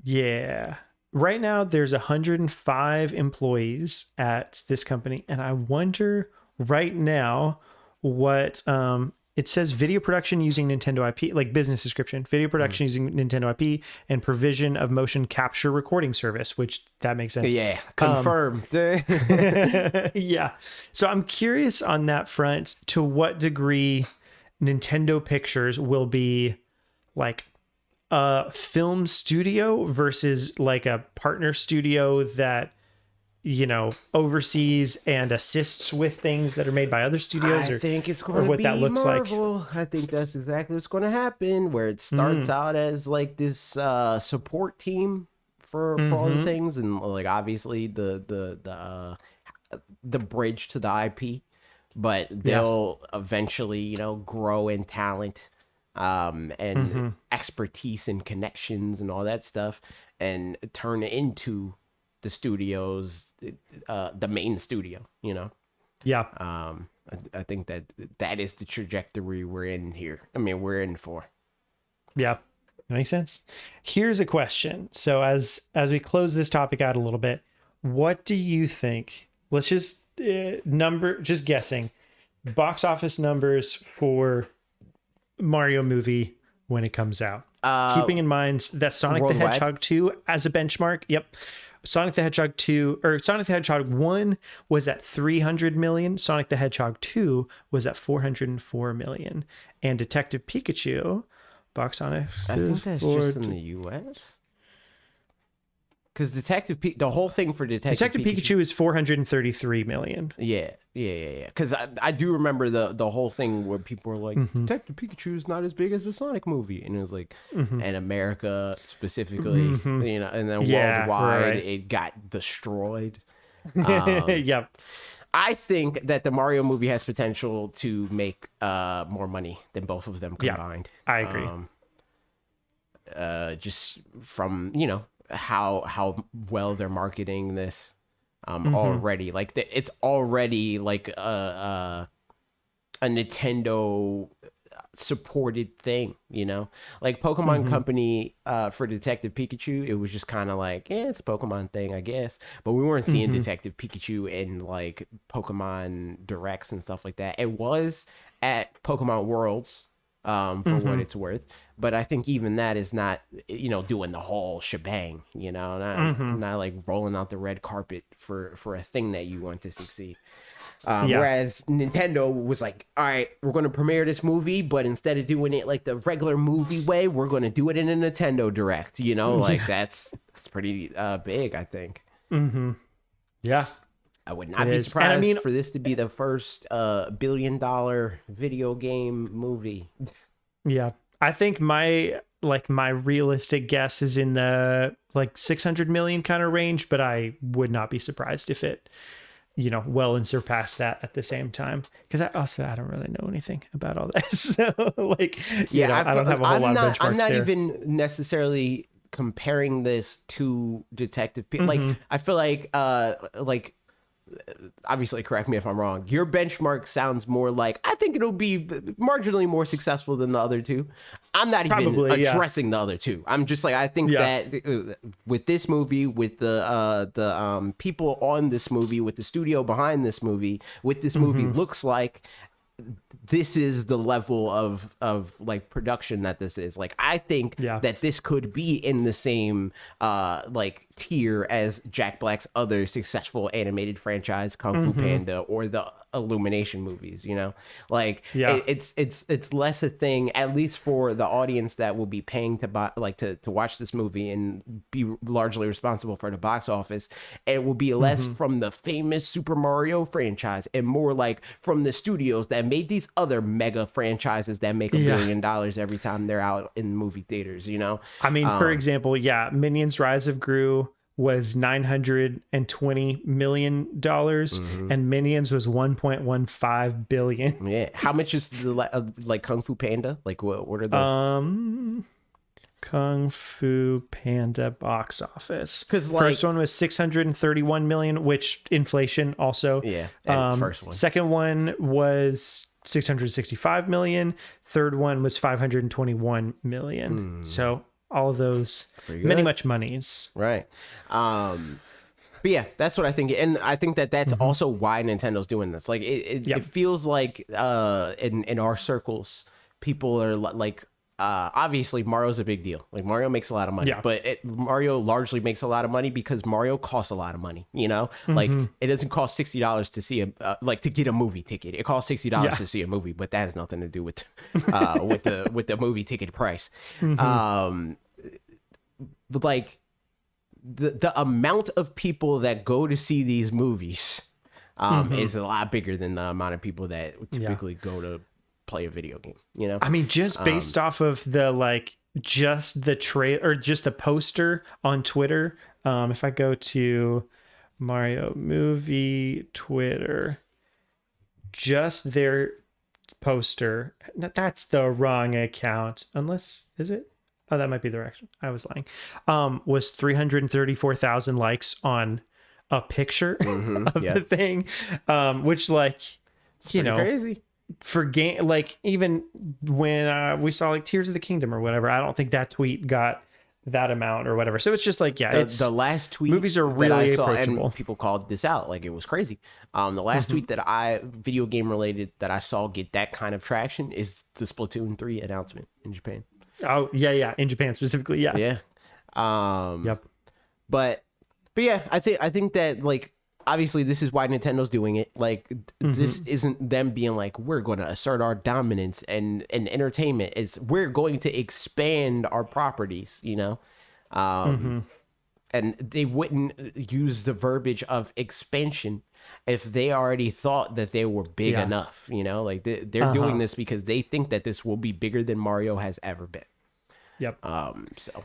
Yeah. Right now there's 105 employees at this company, and I wonder right now what it says: video production using Nintendo IP, like business description, video production using Nintendo IP and provision of motion capture recording service, which that makes sense. Yeah, confirmed. Yeah. So I'm curious on that front to what degree Nintendo Pictures will be like a film studio versus like a partner studio that, you know, oversees and assists with things that are made by other studios. I think it's going to be that looks Marvel. Like. I think that's exactly what's going to happen, where it starts out as like this support team for all the things, and like obviously the bridge to the IP, but they'll eventually, you know, grow in talent and expertise and connections and all that stuff, and turn it into the studios, the main studio, you know? Yeah. I think that is the trajectory we're in here. I mean, we're in for. Yeah. Makes sense. Here's a question. So as we close this topic out a little bit, what do you think? Let's just just guessing box office numbers for Mario movie when it comes out. Keeping in mind that Sonic the Hedgehog 2 as a benchmark. Yep. Sonic the Hedgehog 2 or Sonic the Hedgehog 1 was at 300 million. Sonic the Hedgehog 2 was at 404 million. And Detective Pikachu box office. I think that's just in the US. Because the whole thing for Detective Pikachu is 433 million. Yeah. Because I do remember the whole thing where people were like, Detective Pikachu is not as big as the Sonic movie, and it was like, in America specifically, you know, and then worldwide it got destroyed. Yep. I think that the Mario movie has potential to make more money than both of them combined. I agree. Just from, you know, how well they're marketing this already. Like it's already like a Nintendo supported thing, you know, like Pokemon Company for Detective Pikachu. It was just kind of like, yeah, it's a Pokemon thing, I guess. But we weren't seeing Detective Pikachu in like Pokemon Directs and stuff like that. It was at Pokemon Worlds, for what it's worth. But I think even that is not, you know, doing the whole shebang, you know, not like rolling out the red carpet for a thing that you want to succeed. Whereas Nintendo was like, all right, we're going to premiere this movie, but instead of doing it like the regular movie way, we're going to do it in a Nintendo Direct, you know, like that's pretty big, I think. Yeah. I would not be surprised for this to be the first $1 billion video game movie. Yeah. I think my realistic guess is in the like 600 million kind of range, but I would not be surprised if it, you know, well and surpass that at the same time, because I don't really know anything about all this. So like, you know, I don't have a whole lot of benchmarks. I'm not there. even necessarily comparing this to Detective like I feel like obviously correct me if I'm wrong, your benchmark sounds more like, I think it'll be marginally more successful than the other two. I'm not even addressing the other two. I'm just like, I think that with this movie, with the people on this movie, with the studio behind this movie, with this movie looks like, this is the level of like production that this is. Like, I think that this could be in the same like tier as Jack Black's other successful animated franchise, Kung Fu Panda, or the Illumination movies, you know? Like, it's less a thing, at least for the audience that will be paying to buy, like to watch this movie and be largely responsible for the box office. It will be less from the famous Super Mario franchise and more like from the studios that made these other mega franchises that make $1 billion every time they're out in movie theaters, you know? I mean, for example, Minions Rise of Gru was $920 million, and Minions was 1.15 billion. Yeah. How much is the like Kung Fu Panda? Like what are the Kung Fu Panda box office? Because first one was 631 million, which inflation also. Yeah. First one. Second one was 665 million. Third one was 521 million. So all of those many much monies. Right. But yeah, that's what I think. And I think that that's also why Nintendo's doing this. Like it feels like in our circles, people are like, obviously Mario's a big deal. Like Mario makes a lot of money, but Mario largely makes a lot of money because Mario costs a lot of money, you know? Like it doesn't cost $60 to see like to get a movie ticket. It costs $60 to see a movie, but that has nothing to do with with the movie ticket price. But like the amount of people that go to see these movies is a lot bigger than the amount of people that typically go to play a video game, you know? I mean, just based off of the like just the trailer or just the poster on Twitter, if I go to Mario movie Twitter, just their poster, that's the wrong account, unless, is it? Oh, that might be the direction. I was lying. Was 334,000 likes on a picture of the thing, which like, it's you know, crazy. For game, like even when we saw like Tears of the Kingdom or whatever, I don't think that tweet got that amount or whatever. So it's just like, it's the last tweet movies are really approachable. And people called this out like it was crazy. The last tweet that video game related that I saw get that kind of traction is the Splatoon 3 announcement in Japan. Oh yeah, in Japan specifically, yeah. But yeah, I think that like, obviously this is why Nintendo's doing it. Like this isn't them being like, we're going to assert our dominance and entertainment. It's we're going to expand our properties, you know? And they wouldn't use the verbiage of expansion if they already thought that they were big enough, you know? Like they're doing this because they think that this will be bigger than Mario has ever been. Yep. So.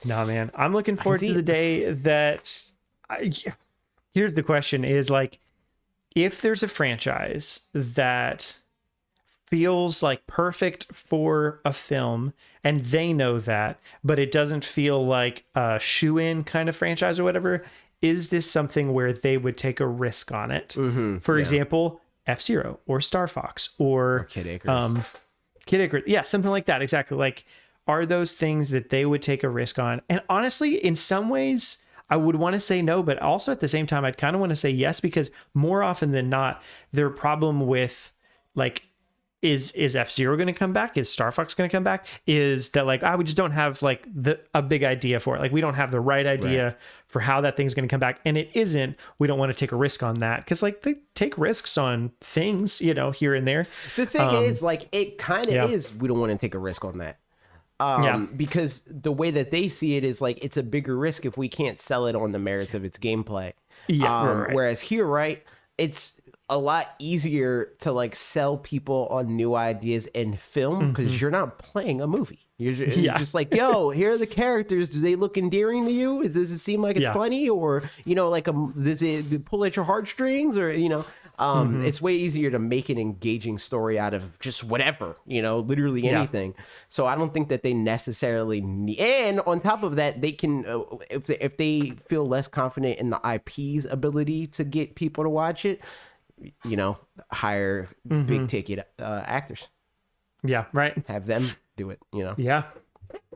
No, man, I'm looking forward to the day that here's the question is like, if there's a franchise that feels like perfect for a film and they know that, but it doesn't feel like a shoe-in kind of franchise or whatever, is this something where they would take a risk on it? For example, F-Zero or Star Fox or Kid Icarus. Kid Icarus. Yeah, something like that. Exactly. Like, are those things that they would take a risk on? And honestly, in some ways, I would want to say no, but also at the same time, I'd kind of want to say yes, because more often than not, their problem with like, is F-Zero going to come back? Is Star Fox going to come back? Is that like, we just don't have like a big idea for it. Like, we don't have the right idea for how that thing's going to come back. And it isn't, we don't want to take a risk on that. Cause like they take risks on things, you know, here and there. The thing is like, it kind of is, we don't want to take a risk on that. Because the way that they see it is like, it's a bigger risk if we can't sell it on the merits of its gameplay. Whereas here, right, it's a lot easier to like sell people on new ideas in film because you're not playing a movie. You're just like, yo, here are the characters. Do they look endearing to you? Does it seem like it's funny, or you know, like does it pull at your heartstrings, or you know? It's way easier to make an engaging story out of just whatever, you know, literally anything. So I don't think that they necessarily need, and on top of that, they can, if they feel less confident in the IP's ability to get people to watch it, you know, hire big ticket actors. Yeah, right. Have them do it, you know? Yeah.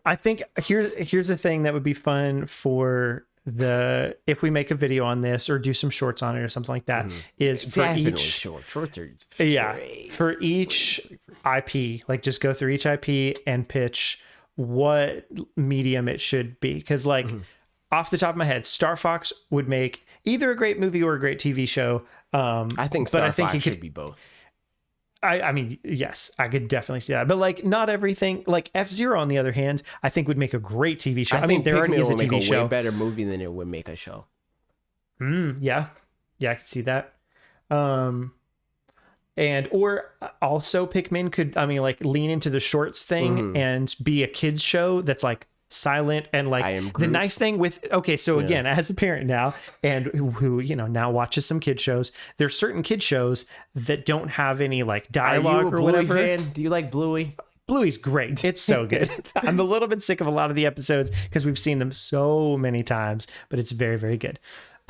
I think here's a thing that would be fun for if we make a video on this or do some shorts on it or something like that, is for Definitely each shorts are for each IP, like just go through each IP and pitch what medium it should be. Because like off the top of my head, Star Fox would make either a great movie or a great TV show. I think Star Fox should be both. I mean, yes, I could definitely see that. But like, not everything. Like F-Zero, on the other hand, I think would make a great TV show. I mean, there already is a TV show. Way better movie than it would make a show. Yeah, I could see that. And or also Pikmin could, I mean, like lean into the shorts thing and be a kids show that's like silent and like the nice thing with again, as a parent now and who you know now watches some kid shows, there's certain kid shows that don't have any like dialogue or whatever. Fan? Do you like Bluey? Bluey's great. It's so good. I'm a little bit sick of a lot of the episodes because we've seen them so many times, but it's very, very good.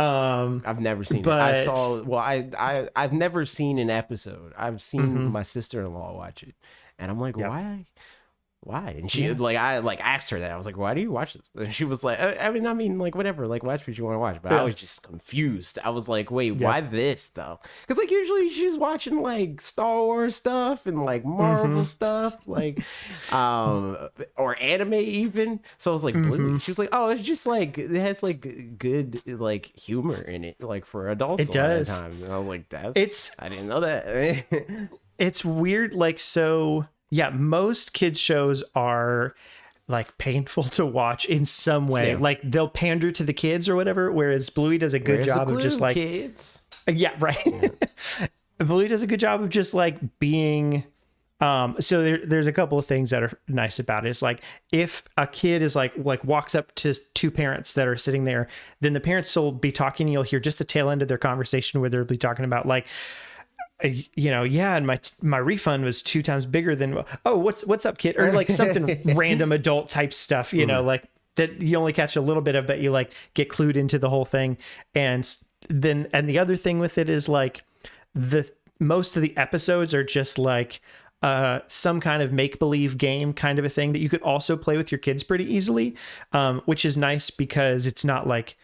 I've never seen it. I've never seen an episode. I've seen my sister-in-law watch it, and I'm like, why? And she I asked her that. I was like, why do you watch this? And she was like, I mean, like whatever, like watch what you want to watch. But I was just confused. I was like, wait, why this though? Because like usually she's watching like Star Wars stuff and like Marvel stuff, like or anime even. So I was like, she was like, oh, it's just like it has like good like humor in it, like for adults. It does. Time. And I was like, I didn't know that. It's weird, like so. Yeah, most kids shows are like painful to watch in some way. Yeah. Like they'll pander to the kids or whatever, whereas Bluey does a good job of just like kids. Yeah, right. Yeah. Bluey does a good job of just like being so there's a couple of things that are nice about it. It's like if a kid is like walks up to two parents that are sitting there, then the parents will be talking, you'll hear just the tail end of their conversation where they'll be talking about like, you know, and my refund was 2 times bigger than, oh, what's up, kid? Or like something random adult type stuff, you know, like that you only catch a little bit of, but you like get clued into the whole thing. And the other thing with it is like most of the episodes are just like some kind of make-believe game kind of a thing that you could also play with your kids pretty easily, which is nice because it's not like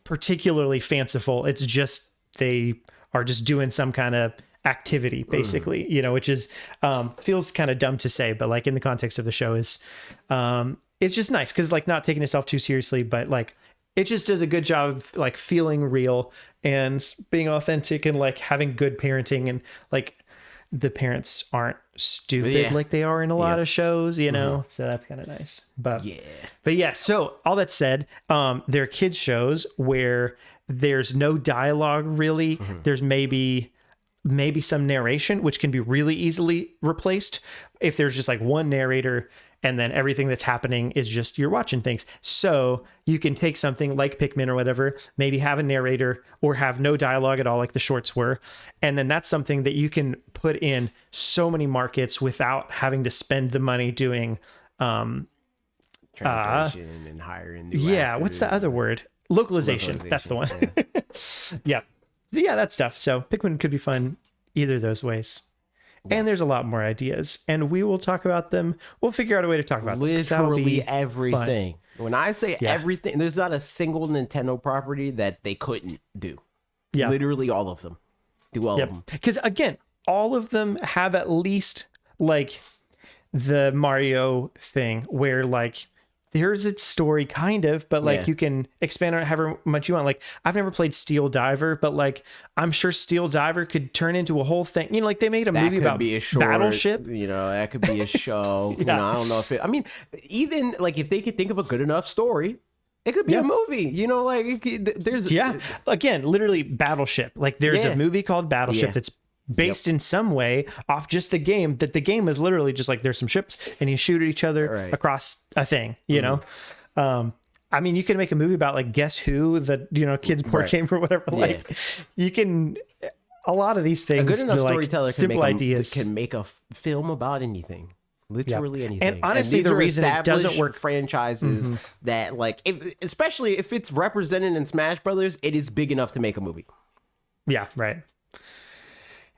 particularly fanciful. It's just they are just doing some kind of activity basically, you know, which is feels kind of dumb to say, but like in the context of the show is it's just nice because like not taking itself too seriously, but like it just does a good job of like feeling real and being authentic and like having good parenting, and like the parents aren't stupid like they are in a lot of shows, you know, so that's kind of nice. But yeah, so all that said, there are kids shows where there's no dialogue really. There's maybe some narration, which can be really easily replaced if there's just like one narrator and then everything that's happening is just you're watching things. So you can take something like Pikmin or whatever, maybe have a narrator or have no dialogue at all like the shorts were. And then that's something that you can put in so many markets without having to spend the money doing translation and hiring new actors. What's the other word? Localization. That's the one. Yeah, that stuff. So Pikmin could be fun either of those ways. and there's a lot more ideas, and we will talk about them. We'll figure out a way to talk about them. Literally everything. Fun. When I say everything, there's not a single Nintendo property that they couldn't do. Yeah. Literally all of them. Do all of them. Because again, all of them have at least like the Mario thing where like there's its story kind of, but like you can expand on it however much you want. Like I've never played Steel Diver, but like I'm sure Steel Diver could turn into a whole thing. You know, like they made a movie about Battleship. You know, that could be a show. You know, I don't know if it. I mean, even like if they could think of a good enough story, it could be a movie. You know, like there's again, literally Battleship. Like there's a movie called Battleship that's based in some way off just the game, that the game is literally just like there's some ships and you shoot at each other across a thing, you know. I mean, you can make a movie about like Guess Who, the, you know, kids board game or whatever. Like you can, a lot of these things, a good enough like storyteller simple ideas can make a film about anything. Literally anything. And honestly, the reason it doesn't work, franchises that like, especially if it's represented in Smash Brothers, it is big enough to make a movie. Yeah, right.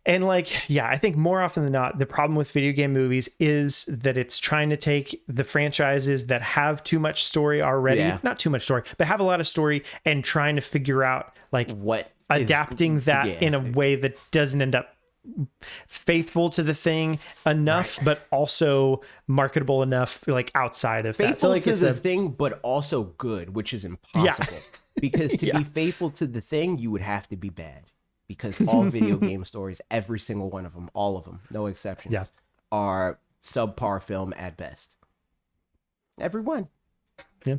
And like, I think more often than not, the problem with video game movies is that it's trying to take the franchises that have too much story already, not too much story, but have a lot of story, and trying to figure out like adapting that in a way that doesn't end up faithful to the thing enough, but also marketable enough, like outside of faithful that. So like to the thing, but also good, which is impossible. Because to be faithful to the thing, you would have to be bad. Because all video game stories, every single one of them, all of them, no exceptions, are subpar film at best. Every one. Yeah.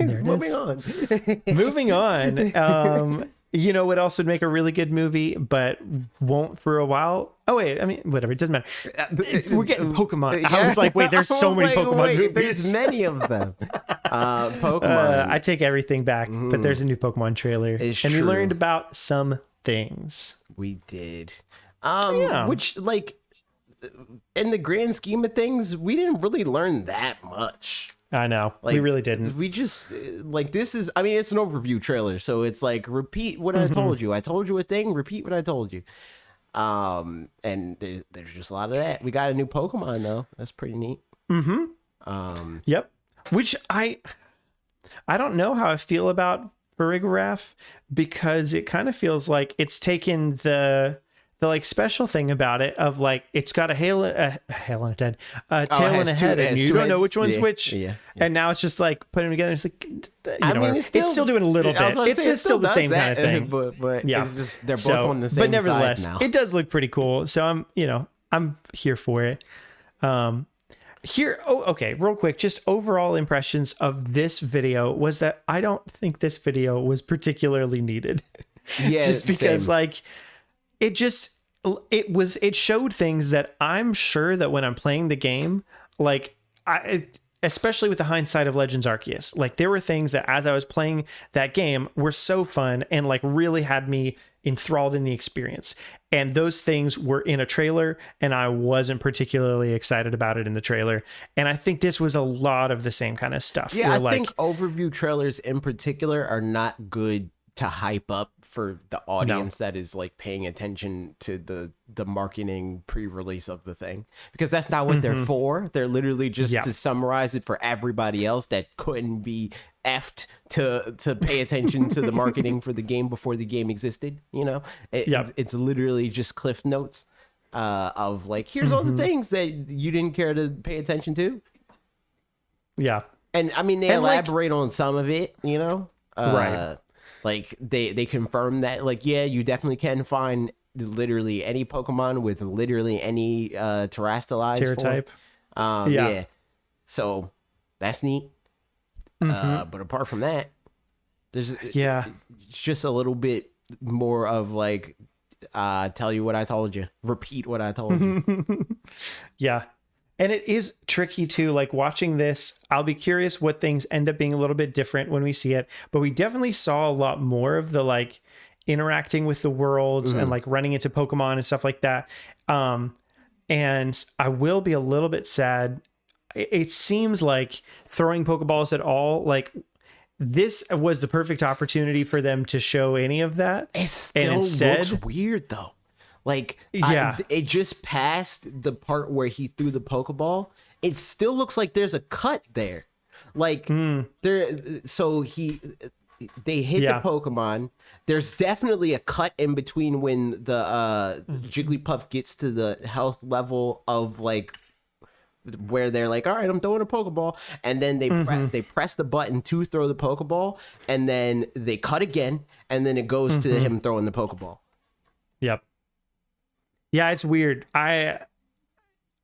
Moving on. Moving on. You know what else would make a really good movie, but won't for a while? Oh, wait. I mean, whatever. It doesn't matter. We're getting Pokemon. I was like, wait, there's so many Pokemon movies. There's many of them. Pokemon. I take everything back, but there's a new Pokemon trailer. We learned about some things. We did. Which, like, in the grand scheme of things, we didn't really learn that much. I know. Like, we really didn't. We just, like, this is, I mean, it's an overview trailer, so it's like, repeat what I told you. I told you a thing, repeat what I told you. And there's just a lot of that. We got a new Pokemon, though. That's pretty neat. Yep. Which I don't know how I feel about Farigiraf, because it kind of feels like it's taken the like special thing about it of like it's got a tail and a head, and you don't know which one's which. And now it's just like putting them together. It's like, it's still doing a little bit. It's still the same kind of thing. But just, they're both on the same but nevertheless, side now. It does look pretty cool. So I'm here for it. Real quick, just overall impressions of this video was that I don't think this video was particularly needed. Yeah, just because like it showed things that I'm sure that when I'm playing the game, like especially with the hindsight of Legends Arceus, like there were things that as I was playing that game were so fun and like really had me enthralled in the experience. And those things were in a trailer, and I wasn't particularly excited about it in the trailer. And I think this was a lot of the same kind of stuff. Yeah, I think overview trailers in particular are not good to hype up for the audience that is like paying attention to the marketing pre-release of the thing, because that's not what they're for. They're literally just to summarize it for everybody else that couldn't be effed to pay attention to the marketing for the game before the game existed. You know, it's literally just cliff notes of like, here's all the things that you didn't care to pay attention to. Yeah. And I mean, they elaborate on some of it, you know, right. Like they confirm that, like, yeah, you definitely can find literally any Pokemon with literally any terrestrialized type. Yeah. So that's neat. But apart from that, there's just a little bit more of like, tell you what I told you, repeat what I told you. Yeah. And it is tricky too, like watching this, I'll be curious what things end up being a little bit different when we see it, but we definitely saw a lot more of the like interacting with the worlds and like running into Pokemon and stuff like that. And I will be a little bit sad. It seems like throwing Pokeballs at all, like this was the perfect opportunity for them to show any of that. It still looks weird though. Like, Yeah. it just passed the part where he threw the Pokeball. It still looks like there's a cut there. Like, they hit the Pokemon. There's definitely a cut in between when the Jigglypuff gets to the health level of, like, where they're like, all right, I'm throwing a Pokeball. And then they press the button to throw the Pokeball. And then they cut again. And then it goes to him throwing the Pokeball. Yep. Yeah, it's weird.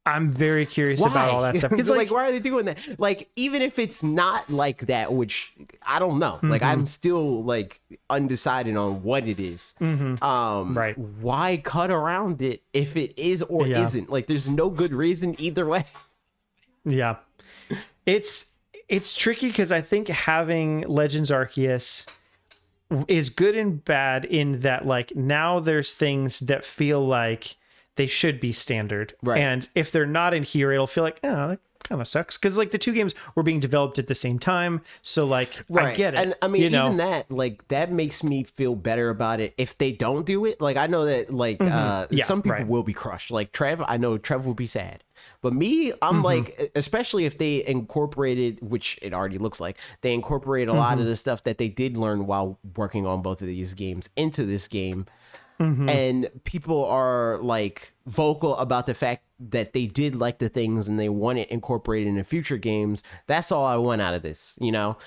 I'm very curious about all that stuff. Because like, why are they doing that? Like, even if it's not like that, which I don't know. Like, I'm still like undecided on what it is. Right. Why cut around it if it is or isn't? Like, there's no good reason either way. Yeah. It's tricky because I think having Legends Arceus is good and bad in that, like, now there's things that feel like they should be standard. Right. And if they're not in here, it'll feel like, oh, that kind of sucks. Because, like, the two games were being developed at the same time. So, like, I get it. And I mean, even that, like, that makes me feel better about it if they don't do it. Like, I know that, like, some people will be crushed. Like, I know Trev will be sad. But me, I'm like, especially if they incorporated, which it already looks like, they incorporate a lot of the stuff that they did learn while working on both of these games into this game. And people are like vocal about the fact that they did like the things and they want it incorporated in the future games. That's all I want out of this, you know?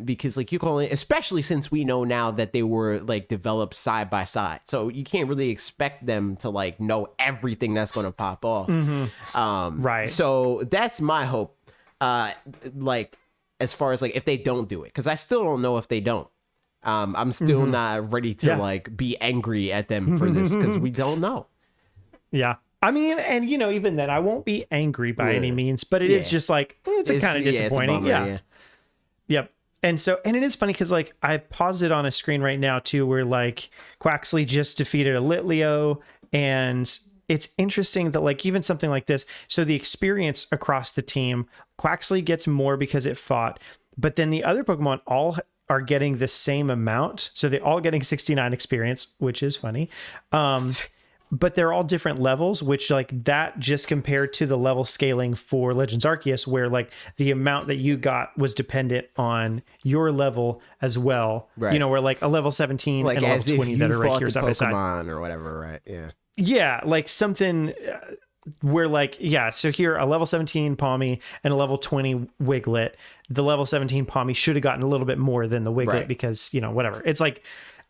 Because like you can only, especially since we know now that they were like developed side by side. So you can't really expect them to like know everything that's going to pop off. Right. So that's my hope. Like as far as like if they don't do it, because I still don't know if they don't. I'm still not ready to like be angry at them for this because we don't know. Yeah. I mean, and you know, even then I won't be angry by any means, but it is just like, it's kind of disappointing. Yep. And so, and it is funny because like I paused it on a screen right now too, where like Quaxley just defeated a Litleo, and it's interesting that like even something like this, so the experience across the team, Quaxley gets more because it fought, but then the other Pokemon all are getting the same amount. So they're all getting 69 experience, which is funny. But they're all different levels, which like that just compared to the level scaling for Legends Arceus, where like the amount that you got was dependent on your level as well. Right. You know, where like a level 17 like and a level 20 that are right here side by side. Or whatever, right? Yeah. Yeah, like something where like, yeah, so here a level 17 Palmy and a level 20 Wiglet. The level 17 Palmy should have gotten a little bit more than the Wiglet because, you know, whatever. It's like,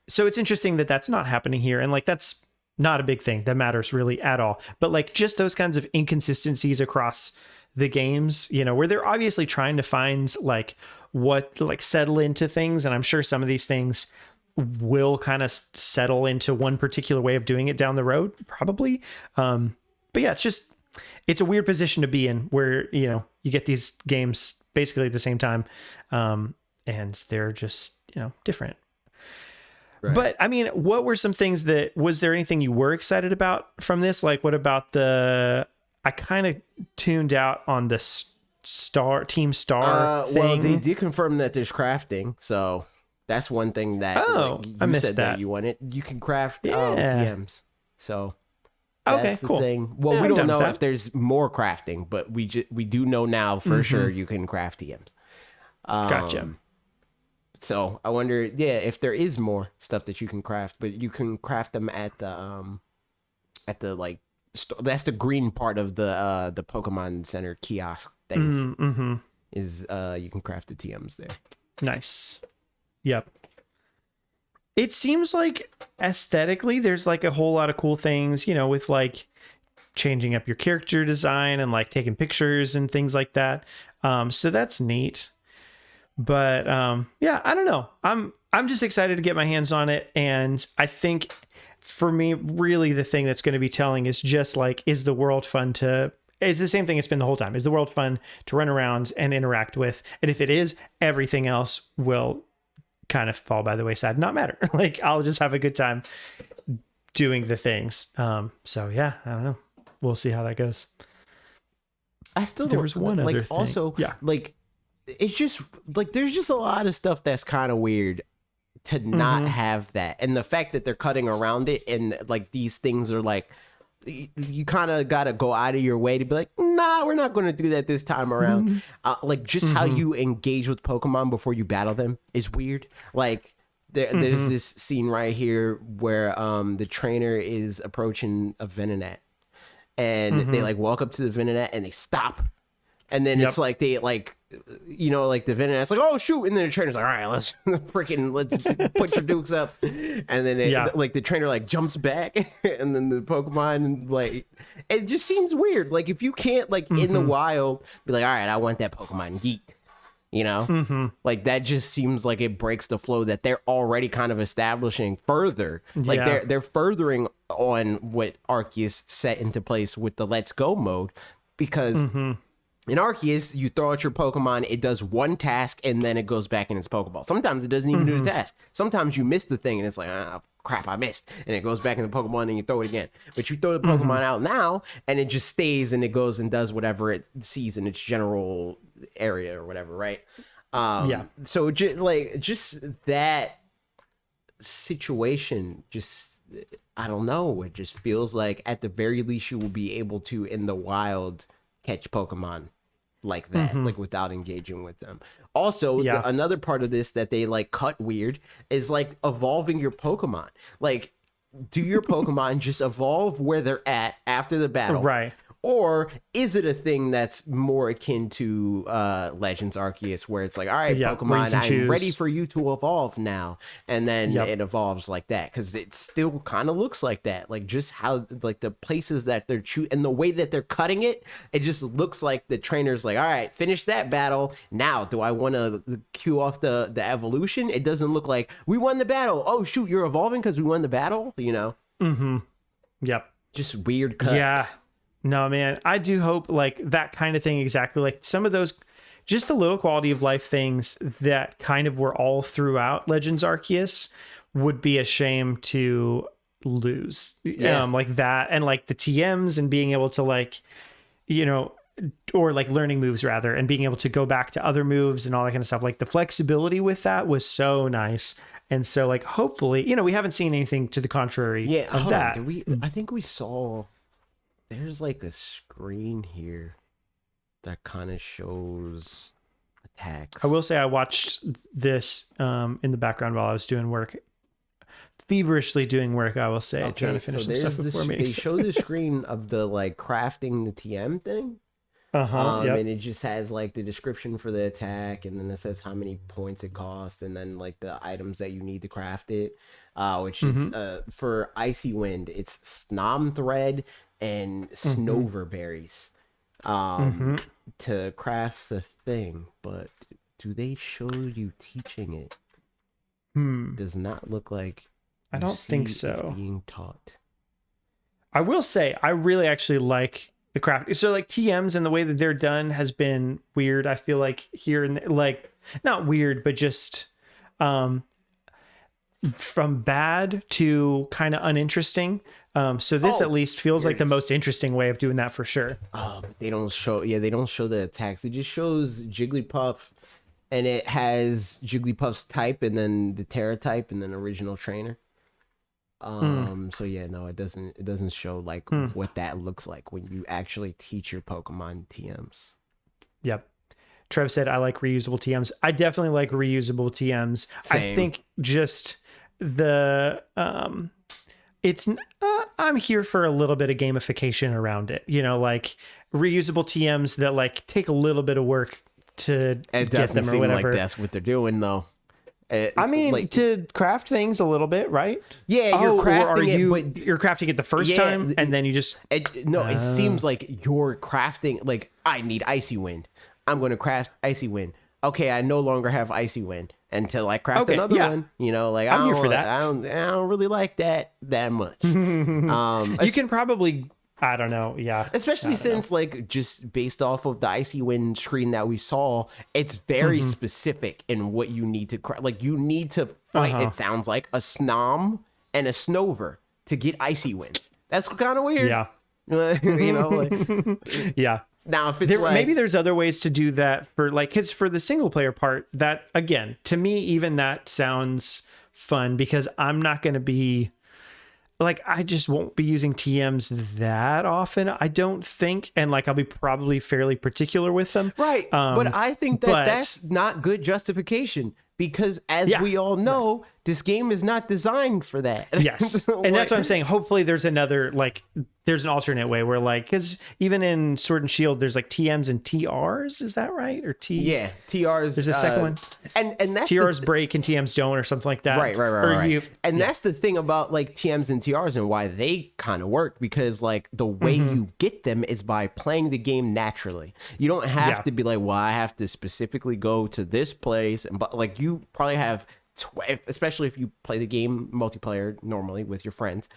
so it's interesting that that's not happening here. And like, that's not a big thing that matters really at all. But like just those kinds of inconsistencies across the games, you know, where they're obviously trying to find like what like settle into things. And I'm sure some of these things will kind of settle into one particular way of doing it down the road, probably. But yeah, it's a weird position to be in where, you know, you get these games basically at the same time. And they're just, you know, different. Right. But I mean, what were some things was there anything you were excited about from this? Like, what about I kind of tuned out on the Team Star thing. Well, they did confirm that there's crafting. So that's one thing that I missed said that you wanted. You can craft TMs. So that's the thing. Well, we don't know if there's more crafting, but we do know now for sure you can craft TMs. Gotcha. So I wonder, if there is more stuff that you can craft, but you can craft them at the like that's the green part of the Pokemon Center kiosk things. Is you can craft the TMs there. Nice. Yep. It seems like aesthetically there's like a whole lot of cool things, you know, with like changing up your character design and like taking pictures and things like that. So that's neat. But yeah, I don't know. I'm just excited to get my hands on it. And I think for me, really the thing that's going to be telling is just like, is the world fun to... It's the same thing it's been the whole time. Is the world fun to run around and interact with? And if it is, everything else will kind of fall by the wayside, not matter. Like, I'll just have a good time doing the things. So yeah, I don't know. We'll see how that goes. I still there was one like, other thing. Also, like, it's just like there's just a lot of stuff that's kind of weird to not have that. And the fact that they're cutting around it and like these things are like, you kind of got to go out of your way to be like, nah, we're not going to do that this time around. Like just how you engage with Pokemon before you battle them is weird. Like there's this scene right here where the trainer is approaching a Venonat, and they like walk up to the Venonat and they stop. And then it's like they like, you know, like the Venonat's like, oh shoot, and then the trainer's like, all right, let's put your dukes up, and then like the trainer like jumps back, and then the Pokemon like, it just seems weird. Like if you can't like in the wild be like, all right, I want that Pokemon geek, you know, like that just seems like it breaks the flow that they're already kind of establishing further. Like they're furthering on what Arceus set into place with the Let's Go mode, because. In Arceus, you throw out your Pokemon, it does one task, and then it goes back in its Pokeball. Sometimes it doesn't even do the task. Sometimes you miss the thing, and it's like, ah, crap, I missed. And it goes back in the Pokemon, and you throw it again. But you throw the Pokemon out now, and it just stays, and it goes and does whatever it sees in its general area or whatever, right? So just that situation, I don't know. It just feels like at the very least you will be able to, in the wild, catch Pokemon like that, like without engaging with them. Also, another part of this that they like cut weird is like evolving your Pokemon. Like, do your Pokemon just evolve where they're at after the battle? Right. Or is it a thing that's more akin to Legends Arceus, where it's like, all right, Pokemon, I'm ready for you to evolve now. And then it evolves like that, because it still kind of looks like that. Like just how like the places that they're choosing and the way that they're cutting it, it just looks like the trainer's like, all right, finish that battle. Now, do I want to cue off the evolution? It doesn't look like we won the battle. Oh, shoot, you're evolving because we won the battle, you know? Yep. Just weird cuts. Yeah. No, man, I do hope like that kind of thing. Exactly. Like some of those, just the little quality of life things that kind of were all throughout Legends Arceus would be a shame to lose. Like that. And like the TMs and being able to like, you know, or like learning moves rather, and being able to go back to other moves and all that kind of stuff. Like the flexibility with that was so nice. And so like, hopefully, you know, we haven't seen anything to the contrary of that. I think we saw... There's like a screen here that kind of shows attacks. I will say I watched this in the background while I was doing work. Feverishly doing work, I will say, trying to finish some stuff before me. They show the screen of the like crafting the TM thing. And it just has like the description for the attack, and then it says how many points it costs, and then like the items that you need to craft it. Which is for Icy Wind, it's Snom Thread and Snover berries to craft the thing. But do they show you teaching it? Does not look like I don't think so. Being taught. I will say I really actually like the craft. So like TMs and the way that they're done has been weird. I feel like here and like not weird, but just from bad to kind of uninteresting. So this at least feels like the most interesting way of doing that for sure. Oh, but they don't show the attacks. It just shows Jigglypuff, and it has Jigglypuff's type, and then the Terra type, and then original trainer. So yeah, no, it doesn't show like what that looks like when you actually teach your Pokemon TMs. Yep. Trev said I like reusable TMs. I definitely like reusable TMs. Same. I think just the I'm here for a little bit of gamification around it, you know, like reusable TMs that like take a little bit of work to it get them or whatever. Like that's what they're doing though. I mean, like, to craft things a little bit, right? Yeah, you're crafting but you're crafting it the first time, and then you just it seems like you're crafting. Like, I need Icy Wind. I'm going to craft Icy Wind. Okay, I no longer have Icy Wind until I craft another one. You know, like I'm here for that. I don't really like that much. You can probably. I don't know. Yeah. Especially since like just based off of the Icy Wind screen that we saw, it's very specific in what you need to like you need to fight. It sounds like a Snom and a Snover to get Icy Wind. That's kind of weird. Yeah. You know, like, yeah. Now if it's maybe there's other ways to do that for like, cause for the single player part, that again, to me, even that sounds fun because I'm not going to be like, I just won't be using TMs that often, I don't think. And like, I'll be probably fairly particular with them. Right. But I think that that's not good justification because as we all know, this game is not designed for that. Yes. So, and that's what I'm saying. Hopefully there's another, like, there's an alternate way where like, because even in Sword and Shield, there's like TMs and TRs. Is that right? Or Yeah, TRs. There's a second one. And that's TRs break and TMs don't or something like that. Right. And that's the thing about like TMs and TRs and why they kind of work because like the way you get them is by playing the game naturally. You don't have to be like, well, I have to specifically go to this place. But like you probably have especially if you play the game multiplayer normally with your friends,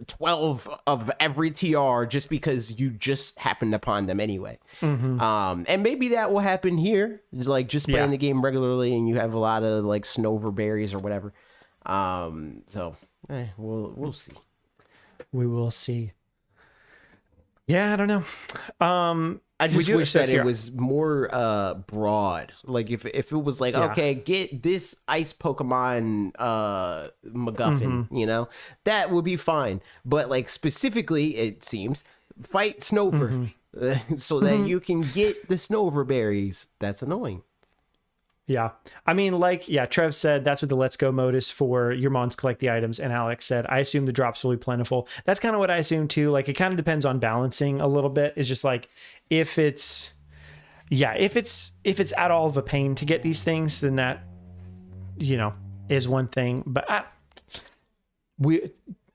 12 of every TR just because you just happened upon them anyway. And maybe that will happen here, like just playing the game regularly and you have a lot of like snover berries or whatever. So we'll see. We will see. Yeah, I don't know. I just wish that it was more broad. Like if it was like, okay, get this ice Pokemon MacGuffin, you know, that would be fine. But like specifically, it seems, fight Snover so that you can get the Snover berries. That's annoying. Yeah. I mean, like, Trev said that's what the Let's Go mode is for. Your mons collect the items. And Alex said, I assume the drops will be plentiful. That's kind of what I assume too. Like, it kind of depends on balancing a little bit. It's just like, if it's at all of a pain to get these things, then that, you know, is one thing. But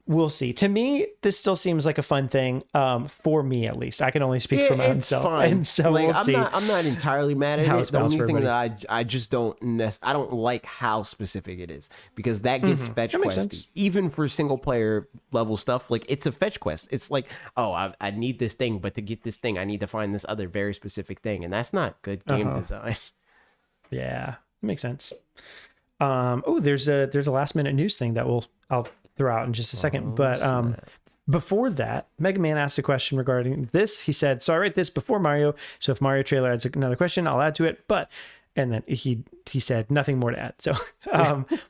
we'll see. To me, this still seems like a fun thing, for me at least. I can only speak for myself. Fine. And so like, we'll see. I'm not entirely mad at it. The only thing that I just don't I don't like how specific it is because that gets fetch questy. Even for single player level stuff, like it's a fetch quest. It's like, oh, I need this thing, but to get this thing, I need to find this other very specific thing, and that's not good game design. Yeah, makes sense. There's a last minute news thing that I'll throw out in just a second. But before that, Mega Man asked a question regarding this. He said, so I write this before Mario. So if Mario trailer adds another question, I'll add to it. And then he said nothing more to add. So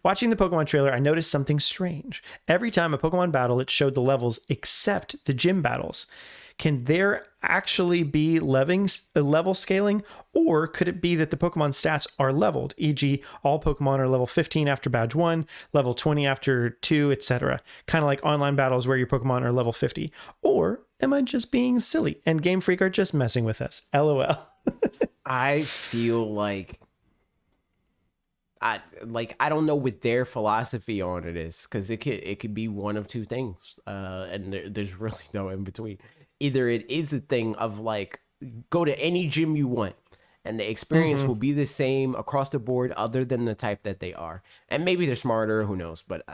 watching the Pokemon trailer, I noticed something strange. Every time a Pokemon battle, it showed the levels except the gym battles. Can there actually be level scaling, or could it be that the Pokemon stats are leveled, e.g. all Pokemon are level 15 after badge 1, level 20 after 2, etc., kind of like online battles where your Pokemon are level 50? Or am I just being silly and Game Freak are just messing with us? LOL. I feel like I don't know what their philosophy on it is, because it could be one of two things, and there's really no in between. Either it is a thing of like, go to any gym you want and the experience will be the same across the board other than the type that they are. And maybe they're smarter, who knows, but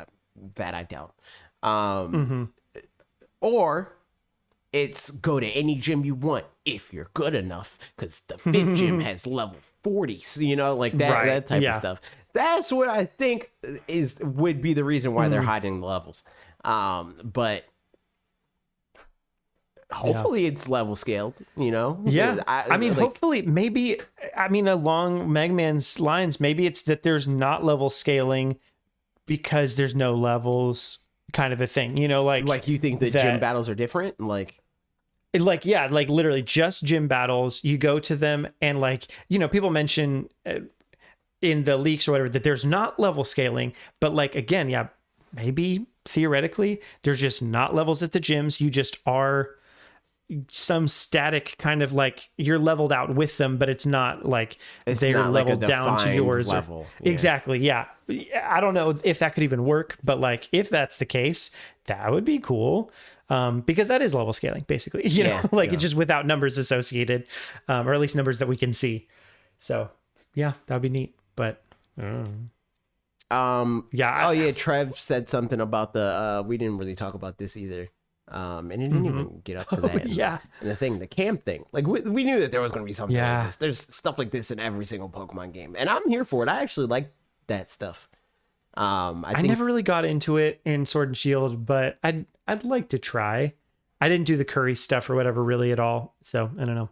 that I doubt. Or it's go to any gym you want if you're good enough, because the fifth gym has level 40, so, you know, like that, that type of stuff. That's what I think would be the reason why they're hiding the levels. But hopefully it's level scaled, you know? Yeah. I mean, hopefully, maybe, along Mega Man's lines, maybe it's that there's not level scaling because there's no levels kind of a thing, you know? Like you think that gym battles are different? Like literally just gym battles. You go to them and like, you know, people mention in the leaks or whatever that there's not level scaling, but like, again, maybe theoretically there's just not levels at the gyms. You just are some static kind of like you're leveled out with them, but it's not like they're leveled down to yours. Level. Exactly. Yeah. I don't know if that could even work, but like if that's the case, that would be cool. Because that is level scaling basically, you know, it's just without numbers associated, or at least numbers that we can see. So yeah, that'd be neat. But Trev said something about the we didn't really talk about this either. And it didn't even get up to that. And the camp thing. Like we knew that there was going to be something like this. There's stuff like this in every single Pokemon game, and I'm here for it. I actually like that stuff. I never really got into it in Sword and Shield, but I'd like to try. I didn't do the curry stuff or whatever really at all, so I don't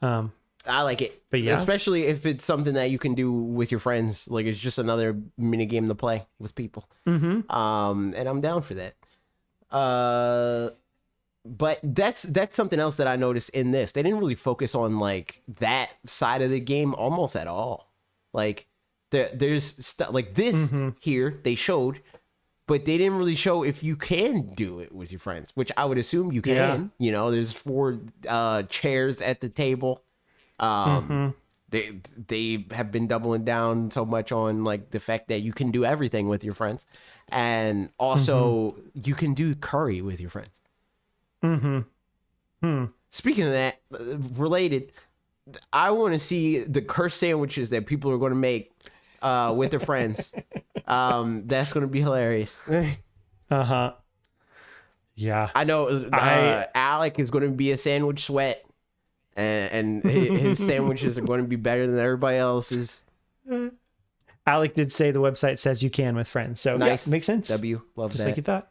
know. I like it. But yeah, especially if it's something that you can do with your friends. Like it's just another mini game to play with people. And I'm down for that. But that's something else that I noticed in this. They didn't really focus on like that side of the game almost at all. Like there's stuff like this here they showed, but they didn't really show if you can do it with your friends, which I would assume you can. Yeah. You know, there's 4 chairs at the table. They have been doubling down so much on like the fact that you can do everything with your friends, and also you can do curry with your friends. Speaking of that, related, I want to see the curse sandwiches that people are going to make with their friends. That's going to be hilarious. Yeah, I know. Alec is going to be a sandwich sweat, and his sandwiches are going to be better than everybody else's. Alec did say the website says you can with friends, so nice. Yeah, makes sense. Love just that. like you thought.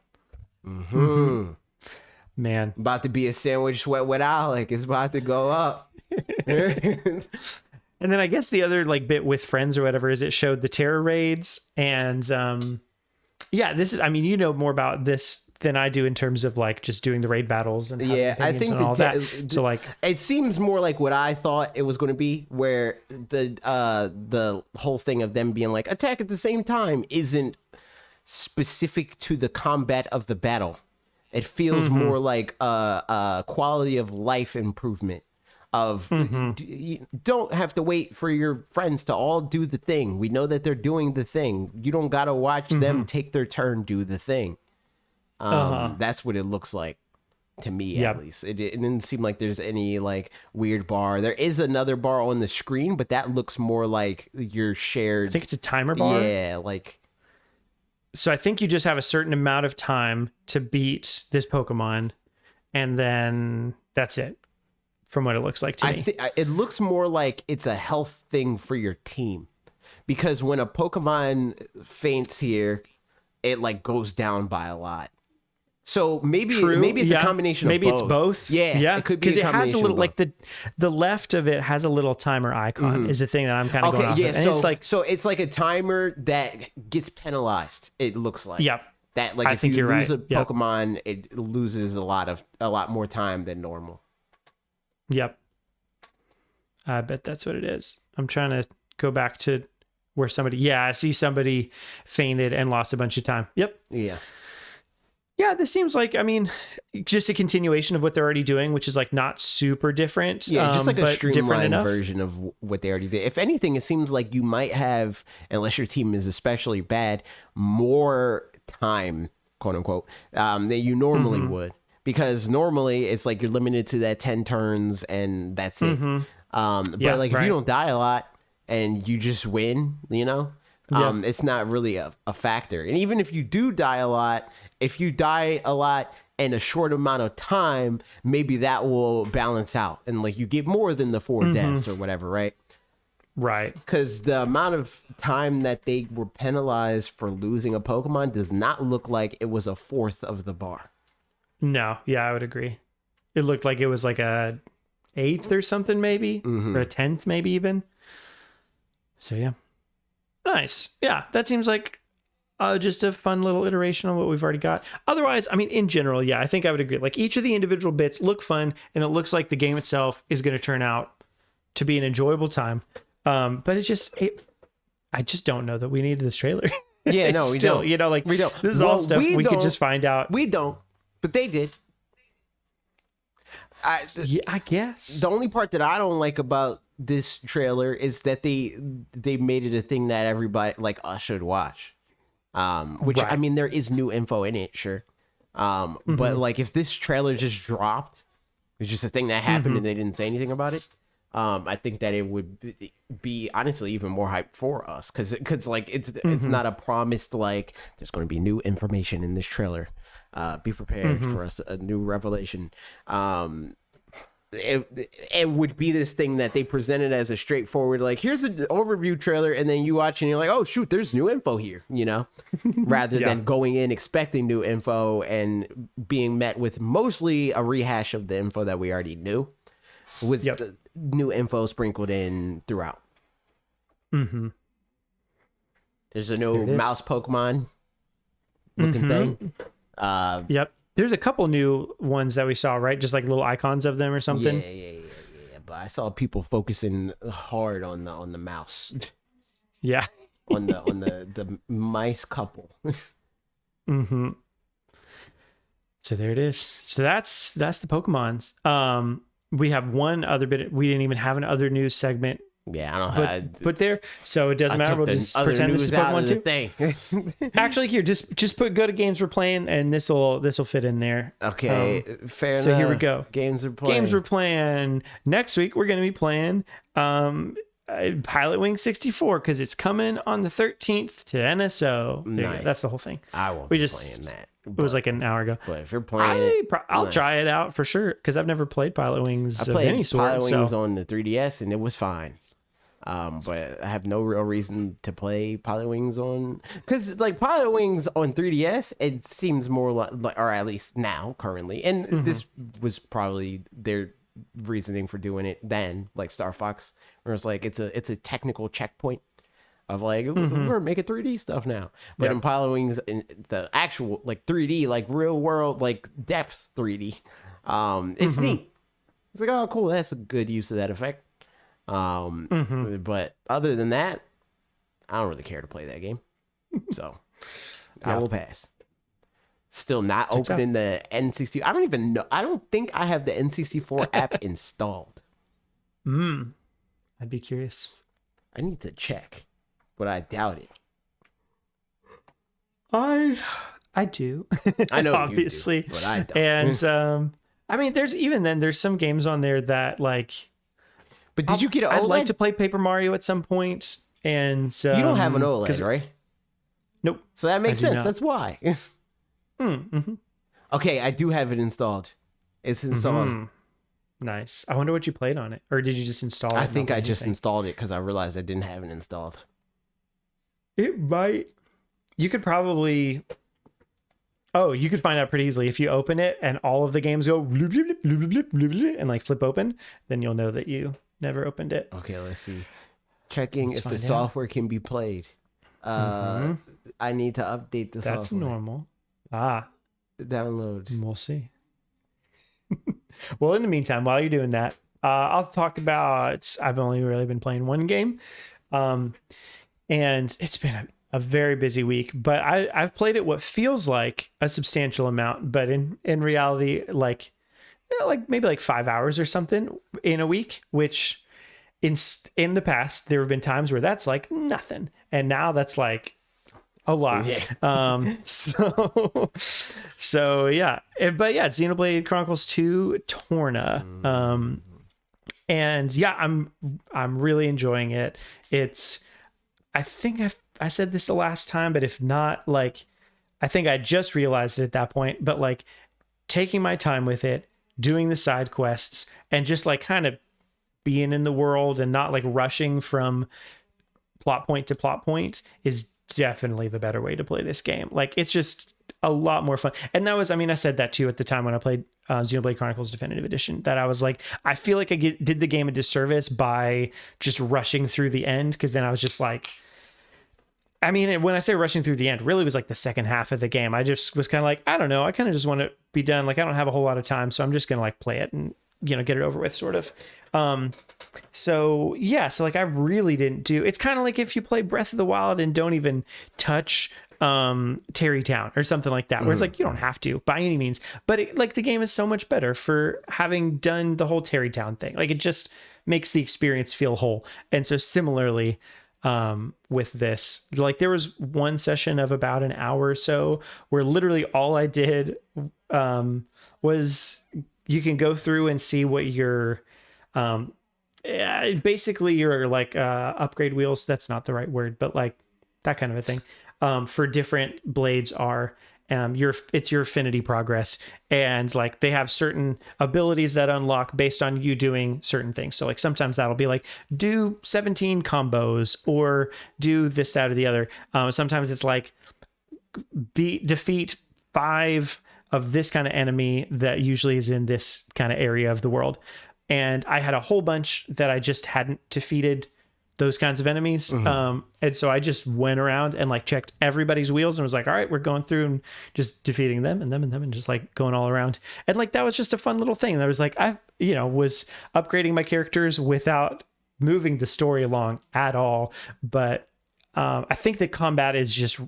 Man, about to be a sandwich sweat with Alec. It's about to go up. And then I guess the other like bit with friends or whatever is it showed the terror raids, and yeah, this is, I mean, you know more about this than I do in terms of like just doing the raid battles and I think all that. So like it seems more like what I thought it was going to be, where the whole thing of them being like attack at the same time isn't specific to the combat of the battle. It feels more like a quality of life improvement of you don't have to wait for your friends to all do the thing. We know that they're doing the thing. You don't got to watch them take their turn, do the thing. That's what it looks like to me, at least. It didn't seem like there's any like weird bar. There is another bar on the screen, but that looks more like your shared. I think it's a timer bar. Yeah, like. So I think you just have a certain amount of time to beat this Pokemon, and then that's it, from what it looks like to me. It looks more like it's a health thing for your team, because when a Pokemon faints here, it like goes down by a lot. So maybe it's a combination of both. Maybe it's both. Yeah. It could be because it has a little like the left of it has a little timer icon is the thing that I'm kind of going off of. And it's like a timer that gets penalized. It looks like. Yep. That like if you lose a Pokemon, it loses a lot more time than normal. Yep. I bet that's what it is. I'm trying to go back to where I see somebody fainted and lost a bunch of time. Yep. Yeah. Yeah, this seems like, I mean, just a continuation of what they're already doing, which is like not super different. Yeah, just like a streamlined version of what they already did. If anything, it seems like you might have, unless your team is especially bad, more time, quote unquote, than you normally would. Because normally it's like you're limited to that 10 turns and that's it. But like if you don't die a lot and you just win, you know, it's not really a factor. And even if you do die a lot, if you die a lot in a short amount of time, maybe that will balance out. And like you get more than the 4 deaths or whatever, right? Right. Because the amount of time that they were penalized for losing a Pokemon does not look like it was a fourth of the bar. No. Yeah, I would agree. It looked like it was like a 8th or something maybe, or a 10th maybe even. So yeah. Nice. Yeah, that seems like just a fun little iteration on what we've already got. Otherwise, I mean, in general, yeah, I think I would agree. Like each of the individual bits look fun, and it looks like the game itself is going to turn out to be an enjoyable time. But I just don't know that we needed this trailer. Yeah, no, we don't. You know, like we don't. This is all stuff we could just find out. We don't, but they did. I guess the only part that I don't like about this trailer is that they made it a thing that everybody like us should watch. Which I mean, there is new info in it, sure. But like if this trailer just dropped, it's just a thing that happened and they didn't say anything about it. I think that it would be honestly even more hype for us because like it's not a promised like there's going to be new information in this trailer. Be prepared for us a new revelation. It would be this thing that they presented as a straightforward like here's an overview trailer and then you watch and you're like, oh shoot, there's new info here, you know, rather than going in expecting new info and being met with mostly a rehash of the info that we already knew. with the new info sprinkled in throughout. Mm-hmm. There's a new mouse Pokemon looking thing. Yep. There's a couple new ones that we saw, right? Just like little icons of them or something. Yeah. But I saw people focusing hard on the mouse. Yeah. on the mice couple. Mm-hmm. So there it is. So that's the Pokemons. We have one other bit. We didn't even have an other news segment. Yeah, I don't know. But there, so it doesn't matter. We'll just pretend this is Pokemon 2. Actually, here, just go to games we're playing, and this will fit in there. Okay, fair enough. So here we go. Games we're playing. Next week. We're going to be playing Pilot Wing 64 because it's coming on the 13th to NSO. Nice. That's the whole thing. I won't be playing that. It was like an hour ago. But if you're playing I'll try it out for sure because I've never played Pilot Wings of any sort. Pilot Wings on the 3DS and it was fine. But I have no real reason to play Pilot Wings on, because like Pilot Wings on 3DS, it seems more like, or at least now currently, and this was probably their reasoning for doing it then, like Star Fox, where it's like it's a technical checkpoint of like we're making 3D stuff now. But in Pilot Wings, in the actual like 3D, like real world, like depth 3D, it's neat. It's like, oh cool, that's a good use of that effect. But other than that, I don't really care to play that game, so I will pass. Still not opening the N64. I don't even know. I don't think I have the N64 app installed. I'd be curious. I need to check, but I doubt it. I do. I know, obviously, you do, but I don't. And I mean, there's some games on there that like. But did you get an OLED? I'd like to play Paper Mario at some point, and you don't have an OLED, right? Nope. So that makes sense. Not. That's why. Okay, I do have it installed. It's installed. Nice. I wonder what you played on it, or did you just install it? I think I just installed it because I realized I didn't have it installed. It might. You could probably. Oh, you could find out pretty easily if you open it and all of the games go and like flip open. Then you'll know that you never opened it. Okay, let's see. Checking if the software can be played. I need to update the software. That's normal. Download. We'll see. Well, in the meantime, while you're doing that, I'll talk about. I've only really been playing one game, and it's been a very busy week. But I've played it what feels like a substantial amount, but in reality, like maybe like 5 hours or something in a week, which in the past there have been times where that's like nothing, and now that's like a lot. So yeah, but yeah, it's Xenoblade Chronicles 2 Torna. And yeah, I'm really enjoying it. It's, I think I said this the last time, but if not, like, I think I just realized it at that point, but like taking my time with it, doing the side quests, and just like kind of being in the world and not like rushing from plot point to plot point is definitely the better way to play this game. Like, it's just a lot more fun. And that was, I mean, I said that too at the time when I played Xenoblade Chronicles Definitive Edition, that I was like, I feel like I did the game a disservice by just rushing through the end, because then I was just like, I mean, when I say rushing through the end, really was like the second half of the game. I just was kind of like, I don't know, I kind of just want to be done. Like, I don't have a whole lot of time, so I'm just gonna like play it and, you know, get it over with, sort of. So yeah, so like I really didn't do. It's kind of like if you play Breath of the Wild and don't even touch Terrytown or something like that, where it's like you don't have to by any means, but it, like the game is so much better for having done the whole Terrytown thing. Like, it just makes the experience feel whole. And so similarly, with this, like there was one session of about an hour or so where literally all I did was, you can go through and see what your basically your like upgrade wheels, that's not the right word, but like that kind of a thing, for different blades are it's your affinity progress, and like they have certain abilities that unlock based on you doing certain things. So like sometimes that'll be like do 17 combos or do this, that, or the other. Sometimes it's like defeat 5 of this kind of enemy that usually is in this kind of area of the world. and I had a whole bunch that I just hadn't defeated, those kinds of enemies. And so I just went around and like checked everybody's wheels and was like, all right, we're going through and just defeating them and them and them and just like going all around. And like, that was just a fun little thing. That was like, I, was upgrading my characters without moving the story along at all. But I think the combat is just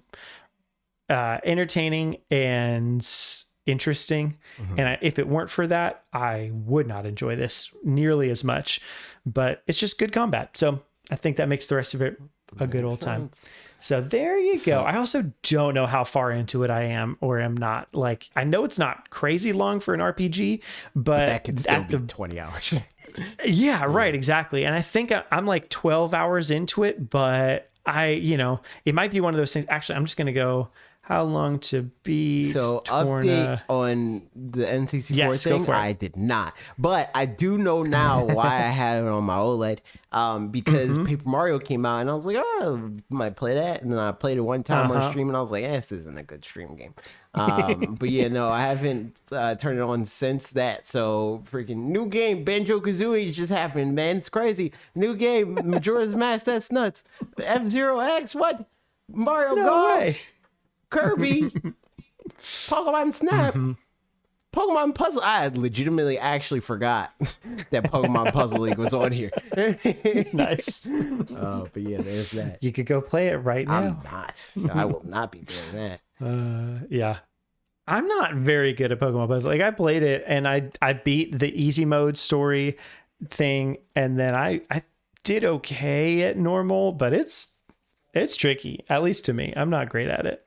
entertaining and interesting. And if it weren't for that, I would not enjoy this nearly as much. But it's just good combat. So I think that makes the rest of it a good old time. So there you go. I also don't know how far into it I am or am not. Like, I know it's not crazy long for an RPG, but that could still be 20 hours. Yeah, right, exactly. And I think I'm like 12 hours into it, but it might be one of those things. Actually, I'm just going to go how long to beat. So update on the N64 thing, I did not. But I do know now why I have it on my OLED. Because Paper Mario came out and I was like, oh, I might play that. And then I played it one time on stream and I was like, this isn't a good stream game. But yeah, no, I haven't turned it on since that. So freaking new game, Banjo-Kazooie just happened, man. It's crazy. New game, Majora's Mask, that's nuts. F-Zero X, what? Mario Golf. Way. Kirby, Pokemon Snap, Pokemon Puzzle. I legitimately actually forgot that Pokemon Puzzle League was on here. Nice. But yeah, there's that. You could go play it right now. I'm not. I will not be doing that. Yeah. I'm not very good at Pokemon Puzzle. Like, I played it and I beat the easy mode story thing, and then I did okay at normal, but it's tricky, at least to me. I'm not great at it.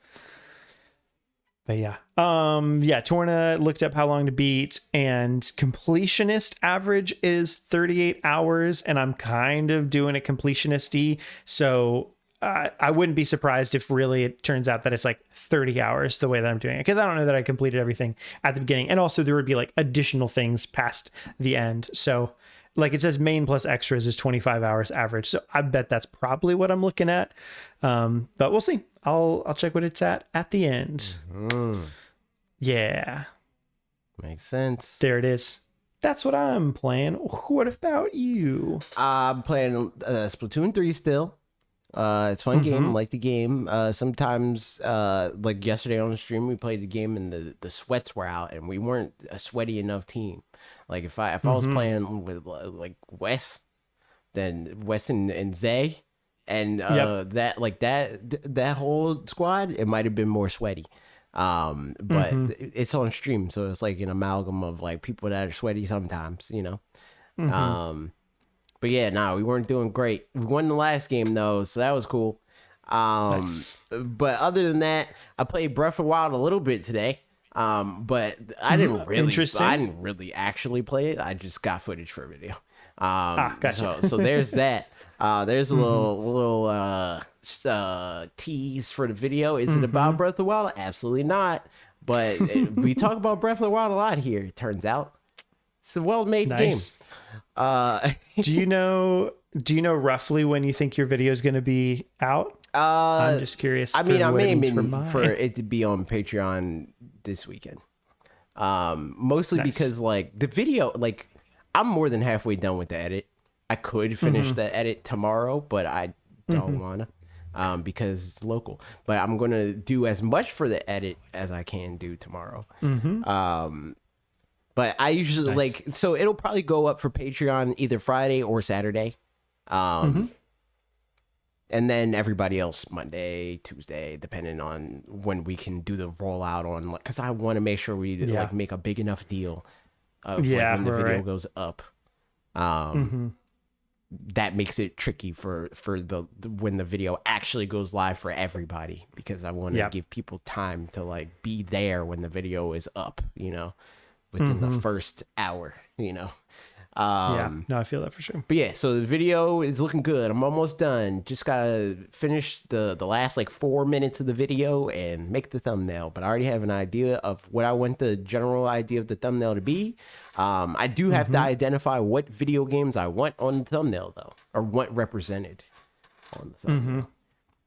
But yeah. Torna looked up how long to beat, and completionist average is 38 hours, and I'm kind of doing a completionist-y, so I wouldn't be surprised if really it turns out that it's like 30 hours the way that I'm doing it, because I don't know that I completed everything at the beginning, and also there would be like additional things past the end. So like it says main plus extras is 25 hours average, so I bet that's probably what I'm looking at. But we'll see. I'll check what it's at the end. Yeah, makes sense. There it is. That's what I'm playing. What about you? I'm playing Splatoon 3 still. It's a fun game. I like the game. Sometimes, like yesterday on the stream, we played the game and the sweats were out, and we weren't a sweaty enough team. Like if I was playing with like Wes, then Wes and Zay, and that whole squad, it might have been more sweaty. But it's on stream, so it's like an amalgam of like people that are sweaty sometimes, But yeah, we weren't doing great. We won the last game though, so that was cool. Nice. But other than that, I played Breath of the Wild a little bit today. But I didn't really actually play it. I just got footage for a video. Gotcha. So there's that. There's a little tease for the video. Is it about Breath of the Wild? Absolutely not. But we talk about Breath of the Wild a lot here, it turns out. It's a well-made game. Do you know roughly when you think your video is going to be out? I'm just curious. I mean, I'm aiming for it to be on Patreon this weekend. Mostly because like the video, like I'm more than halfway done with the edit. I could finish the edit tomorrow, but I don't wanna, because it's local. But I'm gonna do as much for the edit as I can do tomorrow. But I usually so it'll probably go up for Patreon either Friday or Saturday. And then everybody else Monday, Tuesday, depending on when we can do the rollout on, because I want to make sure we like make a big enough deal of when the video goes up. That makes it tricky for the when the video actually goes live for everybody, because I want to give people time to like be there when the video is up, within the first hour, I feel that for sure. But yeah, so the video is looking good. I'm almost done. Just gotta finish the last like 4 minutes of the video and make the thumbnail. But I already have an idea of what I want the general idea of the thumbnail to be. I do have to identify what video games I want on the thumbnail though, or want represented on the thumbnail.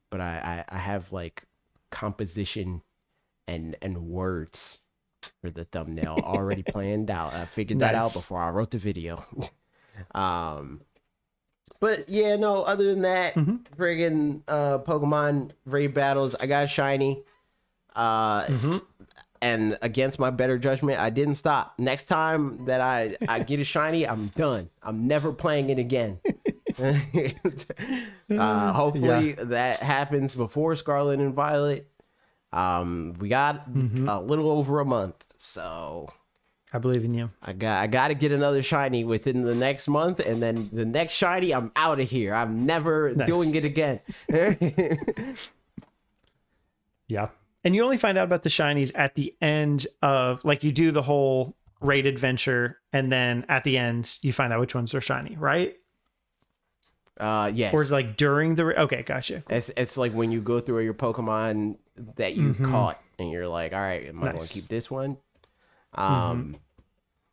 But I have like composition and words for the thumbnail already planned out. I figured that out before I wrote the video. But yeah, no, other than that, friggin' Pokemon raid battles, I got shiny. And against my better judgment, I didn't stop. Next time that I get a shiny, I'm done. I'm never playing it again. Hopefully that happens before Scarlet and Violet. We got a little over a month, so I believe in you. I got to get another shiny within the next month, and then the next shiny, I'm out of here. I'm never doing it again. Yeah. And you only find out about the shinies at the end of, like, you do the whole raid adventure, and then at the end you find out which ones are shiny, right? Yes. Or is it like during the okay, gotcha. Cool. It's like when you go through your Pokemon that you caught, and you're like, all right, am I going to keep this one?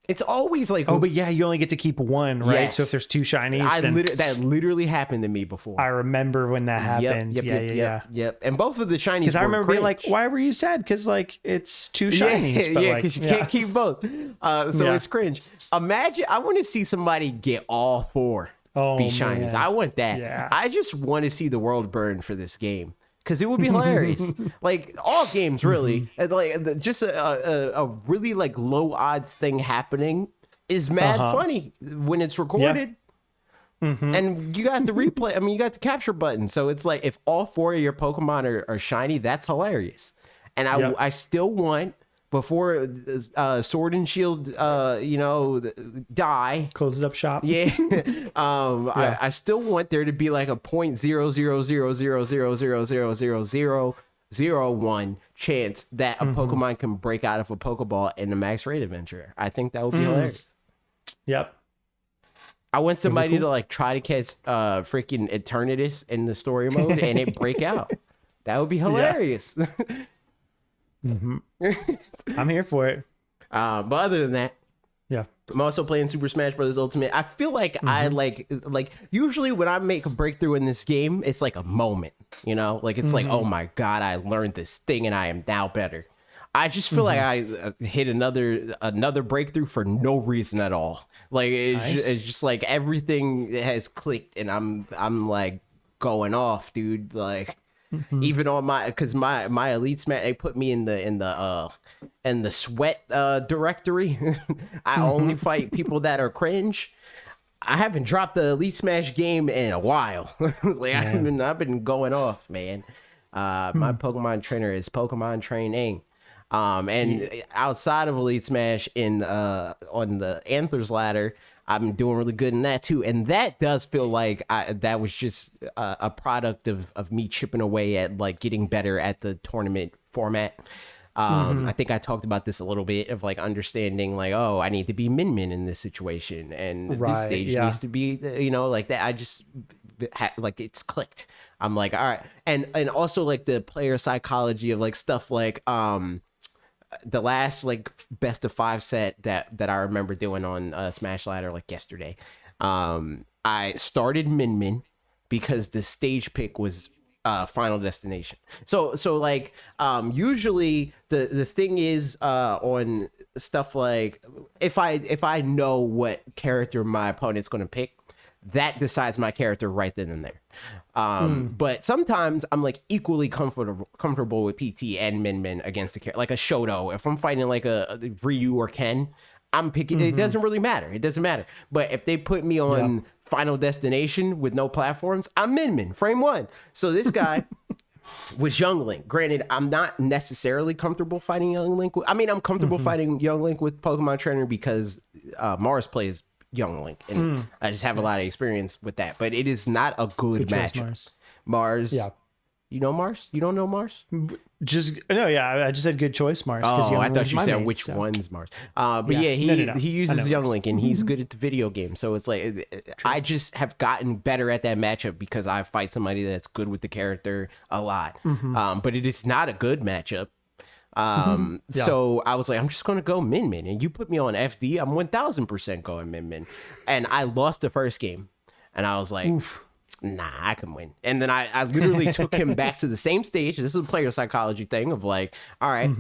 It's always like, but yeah, you only get to keep one, right? Yes. So if there's two shinies, that literally happened to me before. I remember when that happened. Yep. And both of the shinies, because I remember being like, why were you sad? Because like it's two shinies, because you can't keep both. So it's cringe. Imagine, I want to see somebody get all four be shinies. Man. I want that. Yeah. I just want to see the world burn for this game. Because it would be hilarious. Like, all games, really. Like, just a really, like, low odds thing happening is mad funny when it's recorded. Yeah. And you got the replay. I mean, you got the capture button. So it's like, if all four of your Pokemon are shiny, that's hilarious. And I still want, before Sword and Shield, die. Closes up shop. Yeah. I still want there to be like a 0.00000000001 chance that a Pokemon can break out of a Pokeball in the max raid adventure. I think that would be hilarious. Yep. I want somebody to like try to catch freaking Eternatus in the story mode and it break out. That would be hilarious. I'm here for it. But other than that, I'm also playing Super Smash Bros. Ultimate. I feel like I like usually when I make a breakthrough in this game, it's like a moment, you know, like it's like, oh my god, I learned this thing and I am now better. I just feel like I hit another breakthrough for no reason at all. Like it's just like everything has clicked and I'm like going off, dude. Like. Even on because my Elite Smash, they put me in the sweat directory. I only fight people that are cringe. I haven't dropped the Elite Smash game in a while. Like I've been going off, man. My Pokemon trainer is Pokemon training. And outside of Elite Smash on the Antlers ladder, I'm doing really good in that too. And that does feel like that was just a product of me chipping away at like getting better at the tournament format. I think I talked about this a little bit of like understanding like, oh, I need to be Min in this situation. And this stage needs to be, like that. I just like it's clicked. I'm like, all right. And also like the player psychology of like stuff like, the last like best of 5 set that I remember doing on Smash Ladder like yesterday, I started Min because the stage pick was Final Destination. So like usually the thing is on stuff like if I know what character my opponent's gonna pick, that decides my character right then and there. But sometimes I'm like equally comfortable with PT and Min against a character like a Shoto. If I'm fighting like a Ryu or Ken, I'm picking. It doesn't really matter. It doesn't matter. But if they put me on Final Destination with no platforms, I'm Min frame 1. So this guy was Young Link. Granted, I'm not necessarily comfortable fighting Young Link. I'm comfortable fighting Young Link with Pokemon Trainer because Mars plays Young Link, and I just have a lot of experience with that. But it is not a good match. Mars. Yeah. You know Mars? You don't know Mars? I just said good choice, Mars. Oh, I thought you said which one's Mars. But he uses Young Link, and he's good at the video game. So it's like I just have gotten better at that matchup because I fight somebody that's good with the character a lot. But it is not a good matchup. So I was like, I'm just going to go Min, and you put me on FD, I'm 1000% going Min. And I lost the first game and I was like, nah, I can win. And then I literally took him back to the same stage. This is a player psychology thing of like, all right,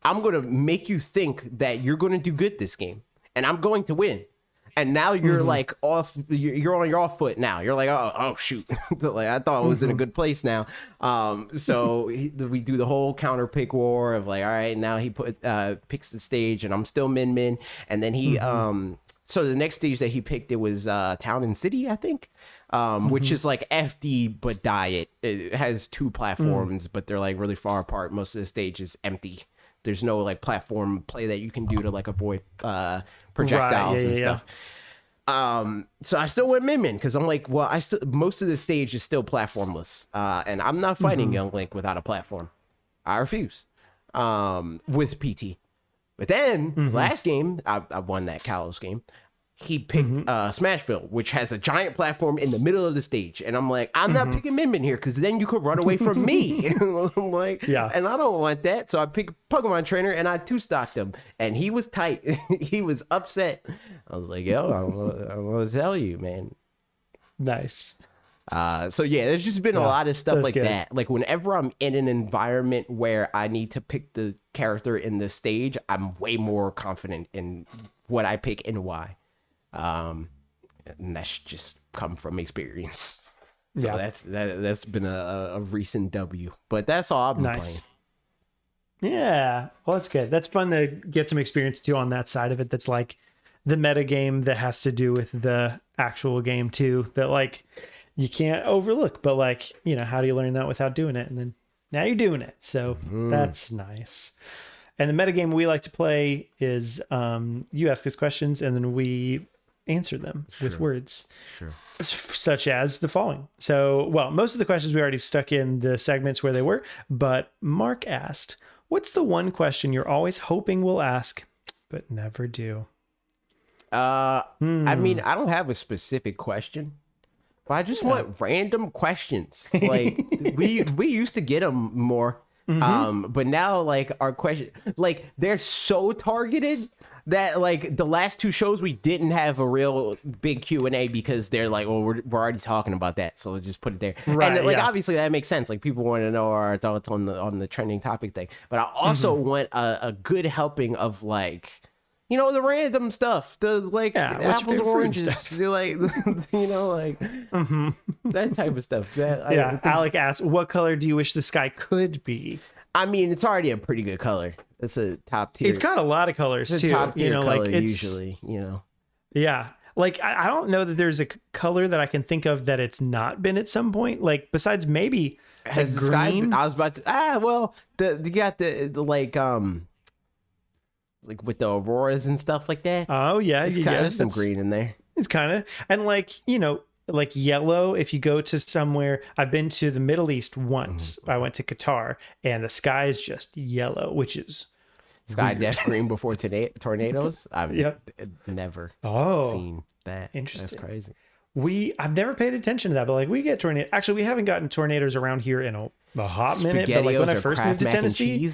I'm going to make you think that you're going to do good this game and I'm going to win. and now you're like off. You're on your off foot now. You're like, oh shoot, like I thought I was in a good place now. So we do the whole counter pick war of like, all right, now he picks the stage, and I'm still Min, and then he so the next stage that he picked, it was Town and City, I think. Which is like FD but diet. It has 2 platforms, but they're like really far apart. Most of the stage is empty. There's no like platform play that you can do to like avoid projectiles and stuff. So I still went Min because I'm like, well, most of the stage is still platformless, and I'm not fighting Young Link without a platform. I refuse. With PT, but then last game I won that Kalos game. He picked Smashville, which has a giant platform in the middle of the stage. And I'm like, I'm not picking Min here because then you could run away from me. I'm like, and I don't want that. So I picked Pokemon Trainer and I 2-stocked him. And he was tight. He was upset. I was like, yo, I'm going to tell you, man. Nice. So yeah, there's just been a lot of stuff like that. Like whenever I'm in an environment where I need to pick the character in the stage, I'm way more confident in what I pick and why. And that's just come from experience. So that's been a recent W, but that's all I've been playing. Yeah, well, that's good. That's fun to get some experience too on that side of it. That's like the meta game that has to do with the actual game too, that like you can't overlook, but like, you know, how do you learn that without doing it? And then now you're doing it. So that's nice. And the meta game we like to play is you ask us questions and then we answer them with words, such as the following. So, well, most of the questions we already stuck in the segments where they were, but Mark asked, what's the one question you're always hoping we'll ask, but never do? I mean, I don't have a specific question, but I just want random questions. Like we used to get them more. But now like our question, like they're so targeted that like the last 2 shows we didn't have a real big Q&A because they're like, well, we're already talking about that, so we'll just put it there. Right, and like obviously that makes sense. Like people want to know our thoughts on the trending topic thing. But I also want a good helping of like, you know, the random stuff, the like apples and oranges, you're like, you know, like that type of stuff. Alec asked, what color do you wish the sky could be? I mean, it's already a pretty good color. It's a top tier. It's got a lot of colors too. Top tier, you know, color, like it's usually, you know. Yeah. Like I don't know that there's a color that I can think of that it's not been at some point. Like besides maybe has the green. Sky, I was about to well, you got the like with the auroras and stuff like that. Oh yeah, it's kind of some green in there. It's kind of, and like, you know, like yellow. If you go to somewhere, I've been to the Middle East once. I went to Qatar, and the sky is just yellow, which is sky dash green before tornadoes. I've never seen that. Interesting. That's crazy. I've never paid attention to that, but like we get tornadoes. Actually, we haven't gotten tornadoes around here in a hot minute. But like when I first moved to Tennessee,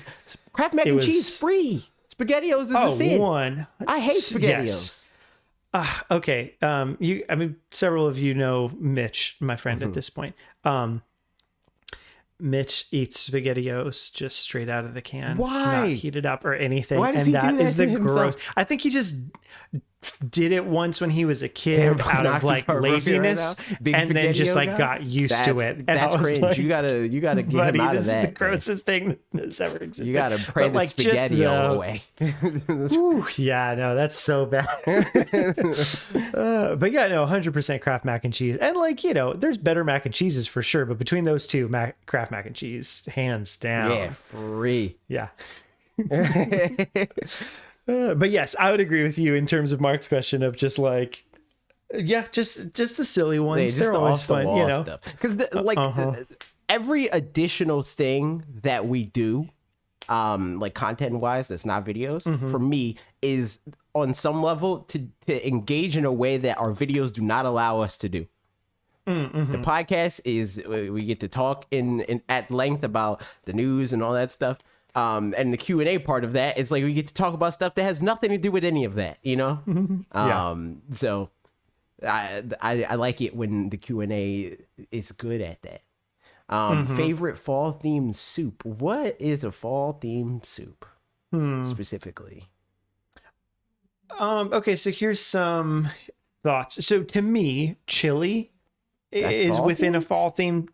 Kraft mac and cheese free. SpaghettiOs is a sin. I hate SpaghettiOs. Yes. Okay. I mean, several of you know Mitch, my friend at this point. Mitch eats SpaghettiOs just straight out of the can. Why? Not heated up or anything. Why does he do that is the to gross. himself? I think he just did it once when he was a kid out of like laziness, right and then just like got used to it. And that's cringe. Like, you gotta get him out of that. This is the grossest thing that's ever existed. You gotta pray the SpaghettiO away. Yeah, no, that's so bad. But yeah, no, 100% Kraft mac and cheese. And like, you know, there's better mac and cheeses for sure, but between those two, Kraft mac and cheese, hands down. Yeah, free. Yeah. But yes, I would agree with you in terms of Mark's question of just like, just the silly ones. They're always fun, you know, because every additional thing that we do, like content wise, that's not videos for me is on some level to engage in a way that our videos do not allow us to do. The podcast is we get to talk in at length about the news and all that stuff. And the Q&A part of that is like we get to talk about stuff that has nothing to do with any of that, you know? So I like it when the Q&A is good at that. Favorite fall themed soup. What is a fall themed soup specifically? Okay, so here's some thoughts. So to me, chili is within a fall theme.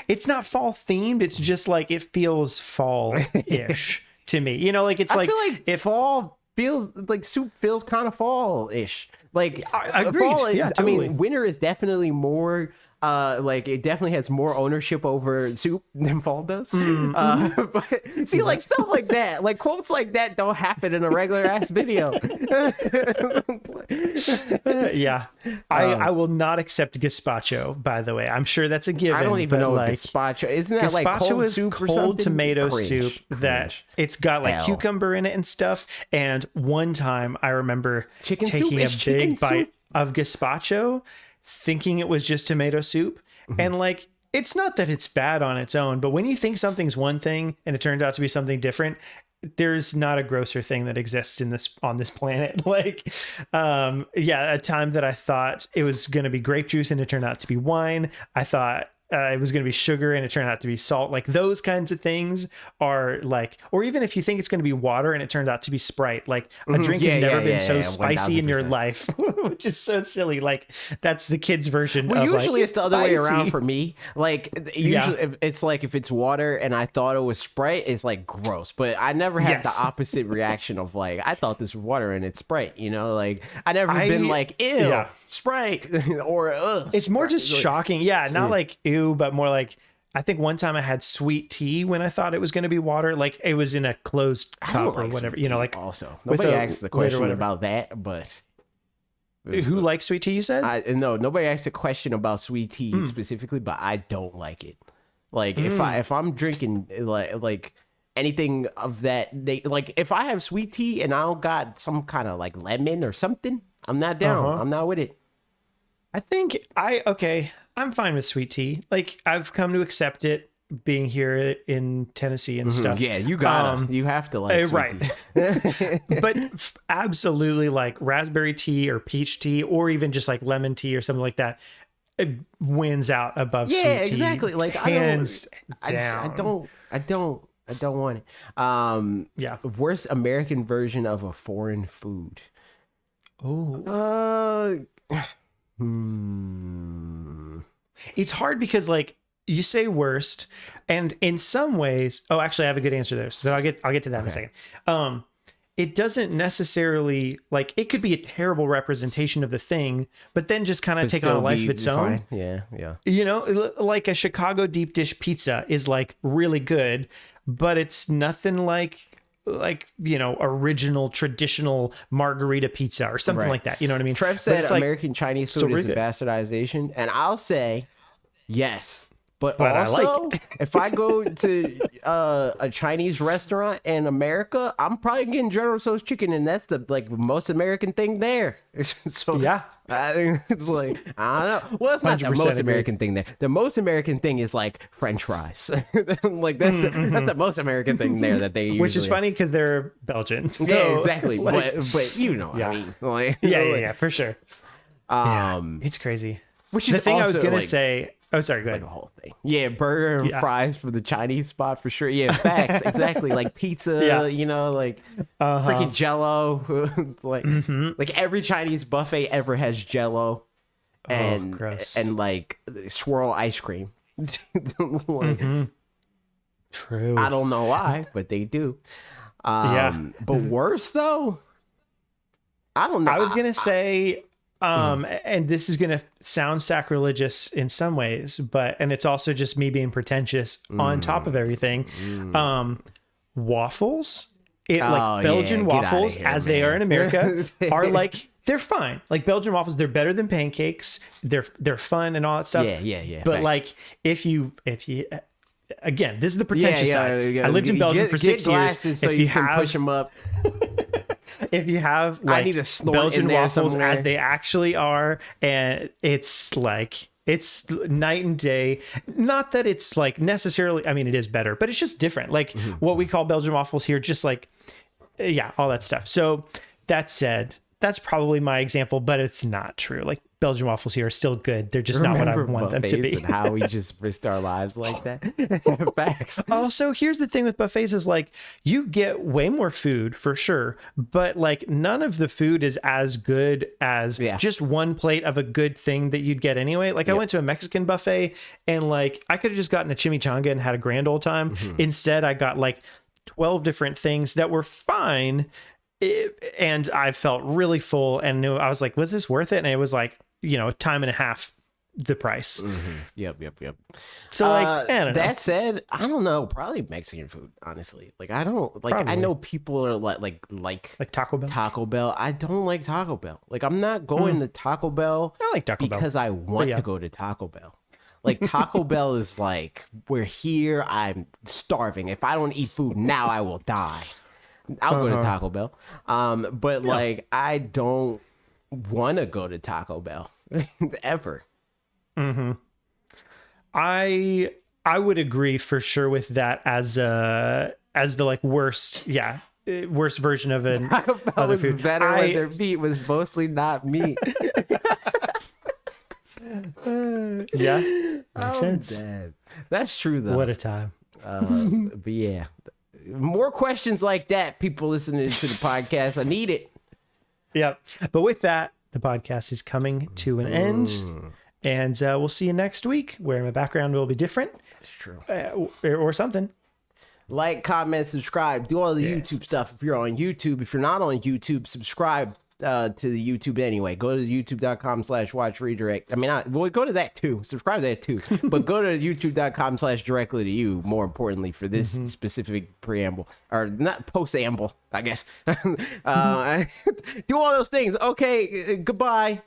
It's not fall themed. It's just like it feels fall-ish to me. You know, like it's I feel like if fall feels like soup feels kind of fall-ish. Like fall is, totally. I mean, winter is definitely more like it definitely has more ownership over soup than fall does. But see, like stuff like that, like quotes like that don't happen in a regular ass video. I will not accept gazpacho, by the way. I'm sure that's a given. I don't even know like, what gazpacho isn't. That like cold soup or something? Cold tomato soup that it's got like cucumber in it and stuff. And one time I remember taking a big bite of gazpacho, thinking it was just tomato soup. And like, it's not that it's bad on its own, but when you think something's one thing and it turns out to be something different, there's not a grosser thing that exists on this planet. Like, a time that I thought it was going to be grape juice and it turned out to be wine. I thought it was going to be sugar and it turned out to be salt. Like those kinds of things are like, or even if you think it's going to be water and it turns out to be Sprite, like a drink has never been so spicy 1000%. In your life, which is so silly. Like that's the kids version. Well, of usually like, it's the other way around for me. Like usually if it's like, if it's water and I thought it was Sprite, it's like gross, but I never had the opposite reaction of like, I thought this was water and it's Sprite, you know, like I never been like, ew. Sprite or it's more just shocking. Not like ew, but more like I think one time I had sweet tea when I thought it was going to be water. Like it was in a closed cup or whatever, you know, like also nobody asked the question about that, but who likes sweet tea, you said? No, nobody asked a question about sweet tea specifically, but I don't like it. Like if I'm drinking like anything of that, like if I have sweet tea and I don't got some kind of like lemon or something, I'm not down. I'm not with it. I think I'm fine with sweet tea. Like I've come to accept it being here in Tennessee and stuff. Yeah, you have to like sweet tea. But absolutely like raspberry tea or peach tea or even just like lemon tea or something like that, it wins out above sweet tea. Yeah, exactly. Like hands down. I don't want it. Worst American version of a foreign food. It's hard because like you say worst, and in some ways, actually I have a good answer there, so I'll get to that in a second. It doesn't necessarily like it could be a terrible representation of the thing, but then just kind of take on a life of its own. Yeah. You know, like a Chicago deep dish pizza is like really good, but it's nothing like you know, original traditional margarita pizza or something like that. You know what I mean? Trev said American Chinese food is a bastardization, and I'll say yes. But also, if I go to a Chinese restaurant in America, I'm probably getting General Tso's chicken, and that's the like most American thing there. So it's like I don't know. Well, it's not the most American thing there. The most American thing is like French fries. Like that's the most American thing there that they usually. Which is funny because they're Belgians. So, yeah, exactly. Like, but you know, what I mean, like, yeah, for sure. It's crazy. Which is the thing also, I was gonna like, say. Oh, sorry, go ahead. The whole thing. Yeah, burger and fries for the Chinese spot for sure. Yeah, facts. Exactly. Like pizza, you know, like freaking Jell-O. Like every Chinese buffet ever has Jell-O and like swirl ice cream. True. I don't know why, but they do. But worse though, I don't know. I was gonna say. And this is going to sound sacrilegious in some ways, and it's also just me being pretentious on top of everything. Waffles, like Belgian waffles, as they are in America, are like, they're fine. Like Belgian waffles, they're better than pancakes. They're fun and all that stuff. Yeah. But like, if you, again, this is the pretentious side. I lived in Belgium for 6 years. So you can push them up. If you have like I need a Belgian waffles somewhere. as they actually are, and it's like it's night and day. Not that it's like necessarily, I mean, it is better, but it's just different. Like what we call Belgian waffles here, just like all that stuff. So that said, that's probably my example, but it's not true. Like Belgian waffles here are still good. They're just not what I want them to be. And how we just risked our lives like that. Facts. Also, here's the thing with buffets is like you get way more food for sure, but like none of the food is as good as just one plate of a good thing that you'd get anyway. Like I went to a Mexican buffet and like I could have just gotten a chimichanga and had a grand old time. Instead, I got like 12 different things that were fine. And I felt really full and knew I was like, was this worth it? And it was like, you know, time and a half the price. Yep. So like, I don't know. That said, I don't know, probably Mexican food, honestly. Like I don't like probably. I know people are like Taco Bell. Taco Bell. I don't like Taco Bell. Like I'm not going to Taco Bell. I like Taco Bell because I want to go to Taco Bell. Like Taco Bell is like, we're here, I'm starving. If I don't eat food now, I will die. I'll go to Taco Bell. But like I don't want to go to Taco Bell ever. I would agree for sure with that as the like worst version of an Taco Bell was food. Better when their meat was mostly not meat. Makes sense. Dead. That's true though. What a time. But yeah, more questions like that, people listening to the podcast. I need it. Yep. But with that, the podcast is coming to an end, and we'll see you next week where my background will be different. It's true. Or something. Like, comment, subscribe, do all the YouTube stuff if you're on YouTube. If you're not on YouTube, subscribe to the YouTube anyway. Go to youtube.com/watch redirect. I mean, well, go to that too. Subscribe to that too. But go to youtube.com/directly to you, more importantly, for this specific preamble. Or not post-amble, I guess. Do all those things. Okay, goodbye.